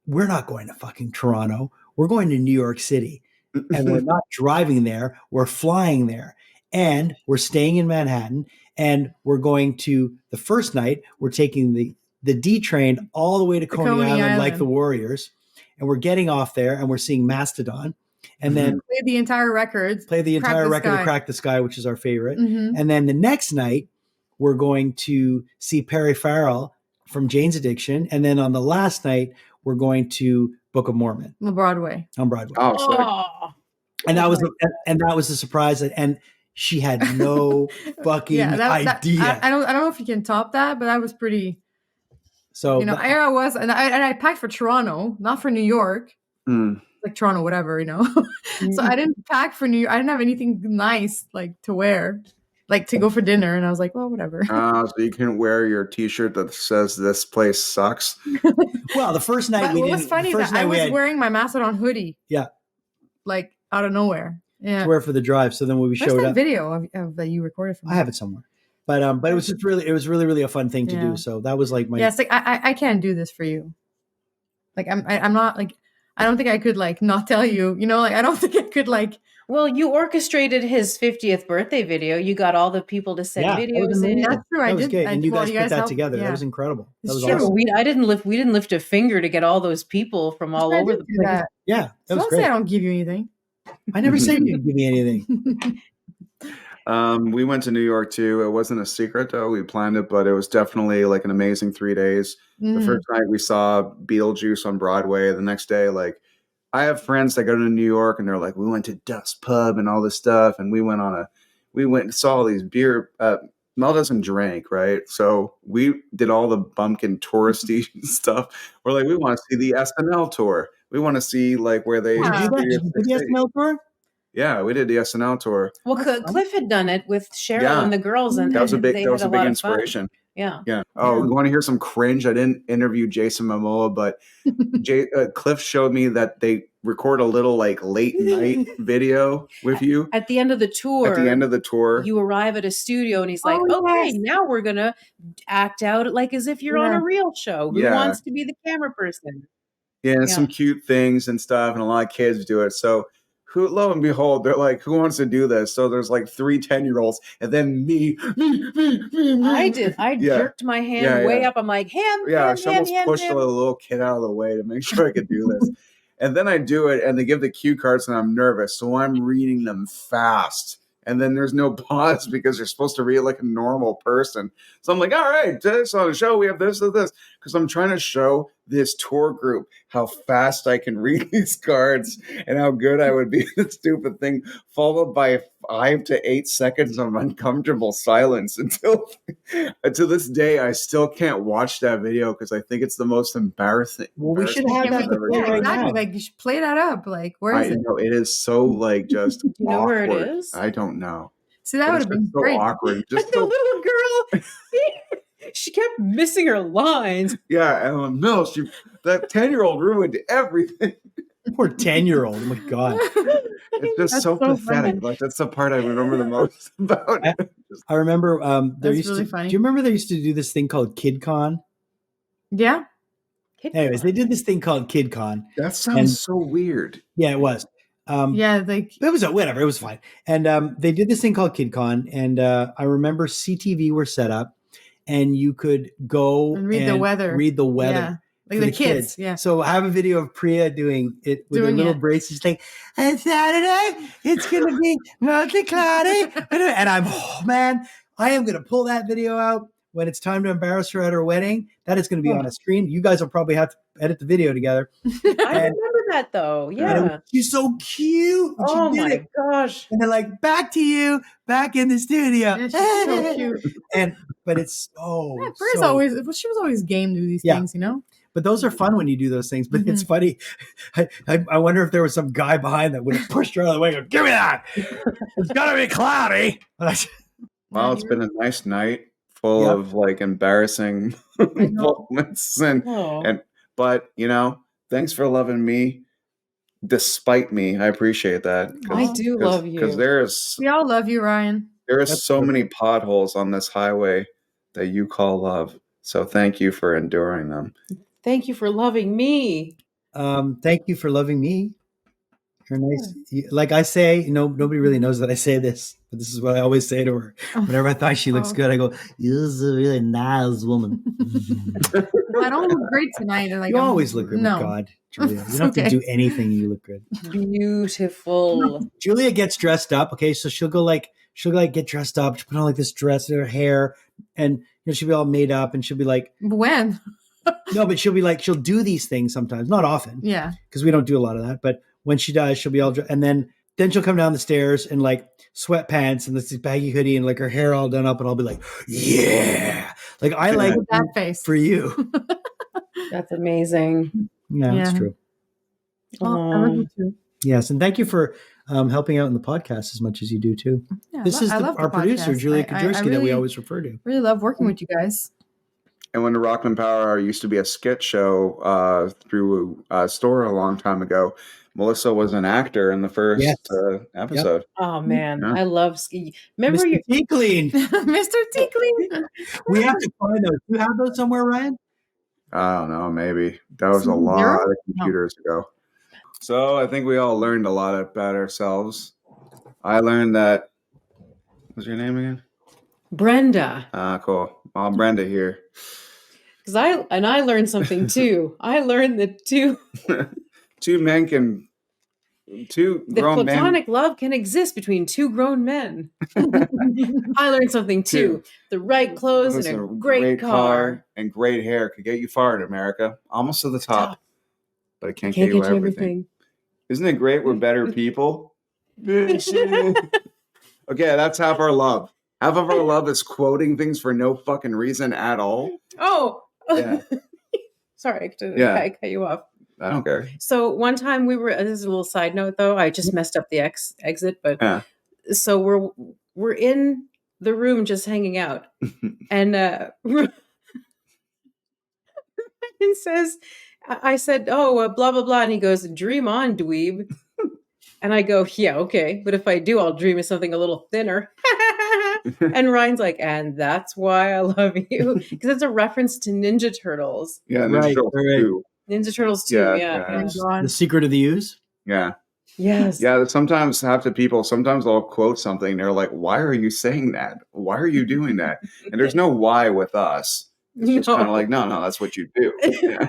we're not going to fucking Toronto. We're going to New York City. And we're not driving there. We're flying there. And we're staying in Manhattan. And we're going to, the first night, we're taking the D train all the way to Coney Island like the Warriors. And we're getting off there, and we're seeing Mastodon. And then play the entire record of Crack the Sky, which is our favorite. And then the next night, we're going to see Perry Farrell from Jane's Addiction. And then on the last night, we're going to Book of Mormon. On Broadway. Oh, and that was a surprise. And she had no fucking idea. I don't know if you can top that, but that was pretty. So I packed for Toronto, not for New York. Like Toronto, whatever, So I didn't pack for New York. I didn't have anything nice like to wear, like to go for dinner. And I was like, well, whatever. So you can wear your T-shirt that says "This place sucks." Well, the first night what was funny that I was wearing my Mastodon hoodie. Yeah, like out of nowhere. Yeah, to wear for the drive. So then when we showed up, video of that you recorded from. I have it somewhere, but it was just really a fun thing to do. So that was like my. Yeah, it's like I can't do this for you. Like I'm not like. I don't think I could like not tell you, like I don't think I could like. Well, you orchestrated his 50th birthday video. You got all the people to send videos in. That's true. I did. And you guys put that together. Yeah. That was incredible. That was awesome. We didn't lift a finger to get all those people from all over the place. Yeah, that was don't great. Say I don't give you anything. I never said you didn't give me anything. We went to New York too. It wasn't a secret though. We planned it, but it was definitely like an amazing 3 days. The first night we saw Beetlejuice on Broadway. The next day, like I have friends that go to New York and they're like, we went to Duck's Pub and all this stuff. And we went and saw all these beer, Mel doesn't drink, right? So we did all the bumpkin touristy stuff. We're like, we want to see the SNL tour. We want to see like where they did the SNL tour. Yeah, we did the SNL tour. Well, Cliff had done it with Cheryl and the girls, and that was a big inspiration. Yeah. Oh, you want to hear some cringe? I didn't interview Jason Momoa, but Cliff showed me that they record a little like late night video with you at the end of the tour. At the end of the tour, you arrive at a studio, and he's like, "Okay, now we're gonna act out like as if you're on a real show. Who wants to be the camera person?" Yeah, some cute things and stuff, and a lot of kids do it. So. Lo and behold, they're like, who wants to do this? So there's like 3 10-year-olds, and then me. I did. I jerked my hand way up. I'm like, him. Yeah, I almost pushed a little kid out of the way to make sure I could do this. And then I do it, and they give the cue cards, and I'm nervous. So I'm reading them fast. and then there's no pause because you're supposed to read like a normal person. So I'm like, all right, this on the show, we have this and this, because I'm trying to show this tour group how fast I can read these cards and how good I would be at the stupid thing, followed by 5 to 8 seconds of uncomfortable silence until this day I still can't watch that video because I think it's the most embarrassing. Well, we should have that right exactly. now. Like you should play that up. Like where is it? Know it is so like just Do you know awkward. where it is? I don't know. See, that would have been so great. awkward. Just The little girl, she kept missing her lines. yeah, and no, that 10-year-old ruined everything. Poor 10-year-old. Oh my God. It's just so so pathetic. funny. Like that's the part I remember the most about it. I remember there That's used really to. funny. Do you remember they used to do this thing called KidCon? Yeah. Anyways, they did this thing called KidCon. That sounds so weird. Yeah, it was. Yeah, like It was whatever. It was fine. And they did this thing called KidCon, and I remember CTV were set up, and you could go and read the weather. Read the weather. Yeah. Like for the kids. Yeah. So I have a video of Priya doing it with her Doing little it. braces, like, "And Saturday, it's going to be mostly cloudy." And I'm, oh man, I am going to pull that video out when it's time to embarrass her at her wedding. That is going to be on a screen. You guys will probably have to edit the video together. I remember that though. Yeah. She's so cute. when she Oh did my it. gosh. And they're like, "Back to you, back in the studio." Yeah, she's so cute. But it's Yeah, Bria's she was always game to do these things, you know? But those are fun when you do those things. But it's funny. I wonder if there was some guy behind that would have pushed her out of the way and go, "Give me that. It's gonna be cloudy." Well, it's been a nice night full of like embarrassing moments but you know, thanks for loving me despite me. I appreciate that. I do love you. Because We all love you, Ryan. there are so many potholes on this highway that you call love. So thank you for enduring them. Thank you for loving me. Thank you for loving me. You're nice. Like I say, nobody really knows that I say this, but this is what I always say to her. Whenever I thought she looks good, I go, "You're a really nice woman." I don't look great tonight. Like, You always look good. No. God, Julia. You don't have to do anything. You look good. Beautiful. Julia gets dressed up. Okay, so she'll get dressed up. She'll put on like this dress in her hair, and she'll be all made up, and she'll be like, when? No, but she'll be like, she'll do these things sometimes, not often. Yeah. Because we don't do a lot of that. But when she does, she'll be all, and then she'll come down the stairs in like sweatpants and this baggy hoodie and like her hair all done up, and I'll be like, "Yeah." Like I like that face for you. That's amazing. Yeah, that's true. I love you too. Yes, and thank you for helping out in the podcast as much as you do too. Yeah, this is our producer, Julia Kajorski, that we always refer to. Really love working with you guys. And when the Rockland Power Hour used to be a skit show through Store a long time ago, Melissa was an actor in the first episode. Yep. Oh man, I love ski. Remember Mr. Tinkling. Mr. Tinkling. We have to find those. Do you have those somewhere, Ryan? I don't know. Maybe that was a lot of computers ago. So I think we all learned a lot about ourselves. I learned that. What's your name again? Brenda. Cool. Brenda here. Because I learned something too. I learned that two grown men. Platonic love can exist between two grown men. I learned something too. The right clothes and a great car and great hair could get you far in America, almost to the top, but it can't get you everything. Isn't it great? We're better people. Okay, that's half our love. Half of our love is quoting things for no fucking reason at all. Oh, yeah. Sorry, I cut you off. I don't care. So one time we were. This is a little side note, though. I just messed up the exit, but so we're in the room just hanging out, and Ryan says, "I said, oh, blah blah blah," and he goes, "Dream on, dweeb." And I go, "Yeah, okay, but if I do, I'll dream of something a little thinner." And Ryan's like, "And that's why I love you," because it's a reference to Ninja Turtles. Yeah, Ninja Turtles 2. Ninja Turtles 2, yeah. The Secret of the Ooze? Yeah. Yes. Yeah, sometimes they'll quote something, they're like, "Why are you saying that? Why are you doing that?" And there's no why with us. It's just kind of like, no, that's what you do. Yeah.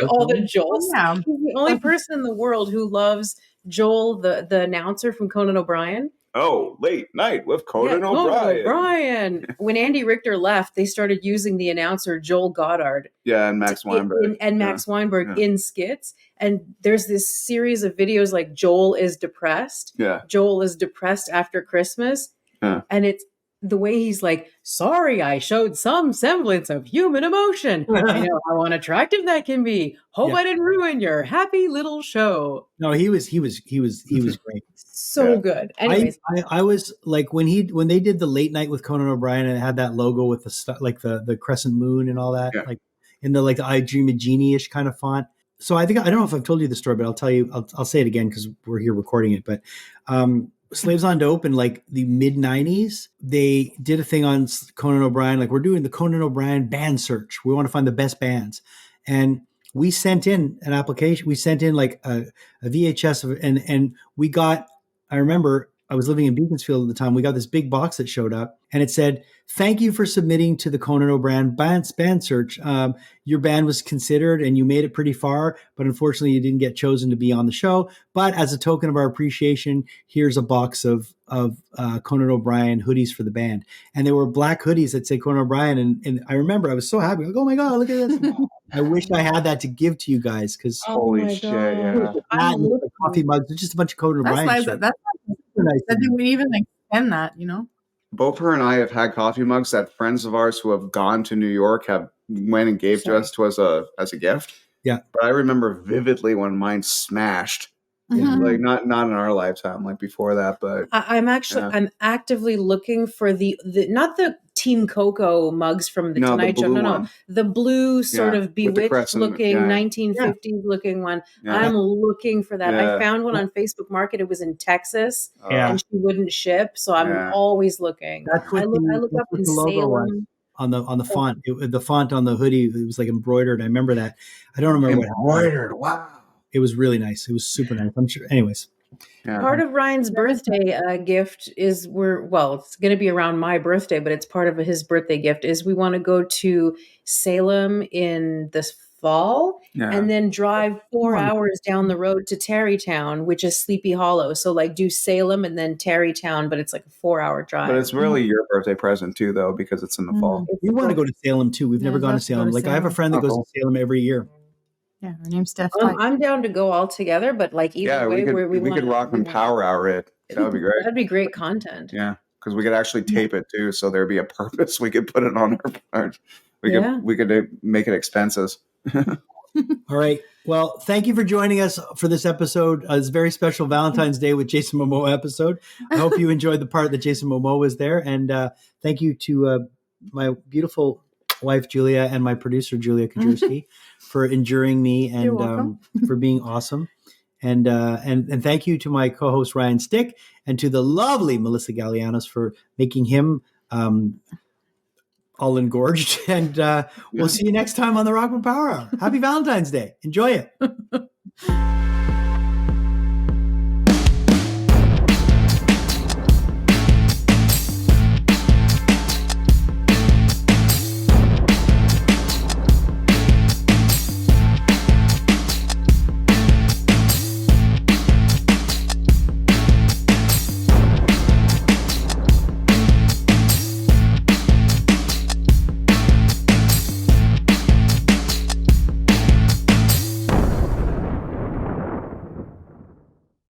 All the Joels. Yeah. He's the only person in the world who loves Joel, the announcer from Conan O'Brien. Oh, late night with Conan O'Brien. When Andy Richter left, they started using the announcer Joel Goddard. Yeah, and Max Weinberg. Max Weinberg in skits. And there's this series of videos like Joel is depressed. Yeah. Joel is depressed after Christmas. Yeah. And it's the way he's like, sorry, I showed some semblance of human emotion. I know how unattractive that can be. Hope I didn't ruin your happy little show. No, he was great. So good. Anyways, I was like when they did the late night with Conan O'Brien and it had that logo with the crescent moon and all that, like in the like the I Dream of Genie-ish kind of font. So I don't know if I've told you the story, but I'll tell you. I'll say it again because we're here recording it. But Slaves on Dope in like the mid 90s, they did a thing on Conan O'Brien. Like, we're doing the Conan O'Brien band search. We want to find the best bands. And we sent in an application. We sent in like a VHS and we got, I remember I was living in Beaconsfield at the time. We got this big box that showed up and it said, "Thank you for submitting to the Conan O'Brien band search. Your band was considered and you made it pretty far, but unfortunately you didn't get chosen to be on the show. But as a token of our appreciation, here's a box of Conan O'Brien hoodies for the band." And they were black hoodies that say Conan O'Brien. And I remember I was so happy. Like, oh my God, look at this. I wish I had that to give to you guys because holy shit, yeah. The coffee mugs, it's just a bunch of Conan O'Brien Nice. shit. That's nice. I think we even like send that, you know. Both her and I have had coffee mugs that friends of ours who have gone to New York have went and gave to us as a gift. Yeah. But I remember vividly when mine smashed. Like not in our lifetime, like before that, but I'm actively looking for the not the Team Coco mugs from the Tonight Show. No, the blue sort of bewitched looking 1950s looking one. Yeah. I'm looking for that. I found one on Facebook Market. It was in Texas, and she wouldn't ship, so I'm always looking. That's what I look up in Salem. On the font, the font on the hoodie, it was like embroidered. I remember that. I don't remember what embroidered. Wow. It was really nice. It was super nice. I'm sure. Anyways. Yeah. Part of Ryan's birthday gift is it's going to be around my birthday, but it's part of his birthday gift is we want to go to Salem in this fall and then drive 4 hours down the road to Tarrytown, which is Sleepy Hollow. So like do Salem and then Tarrytown, but it's like a 4-hour drive. But it's really your birthday present too, though, because it's in the fall. We want to go to Salem too. We've never gone to Salem. Like I have a friend that goes to Salem every year. Yeah, her name's Steph. I'm down to go all together, but like either way, we could rock and power hour it. That would be great. That'd be great content. Yeah, because we could actually tape it too, so there'd be a purpose. We could put it on our. We could make it expenses. All right. Well, thank you for joining us for this episode. It's a very special Valentine's Day with Jason Momoa episode. I hope you enjoyed the part that Jason Momoa was there, and thank you to my beautiful wife Julia and my producer Julia Kajewski for enduring me and for being awesome. And thank you to my co-host Ryan Stick and to the lovely Melissa Gallianos for making him all engorged. And we'll see you next time on the Rockman Power Hour. Happy Valentine's Day. Enjoy it.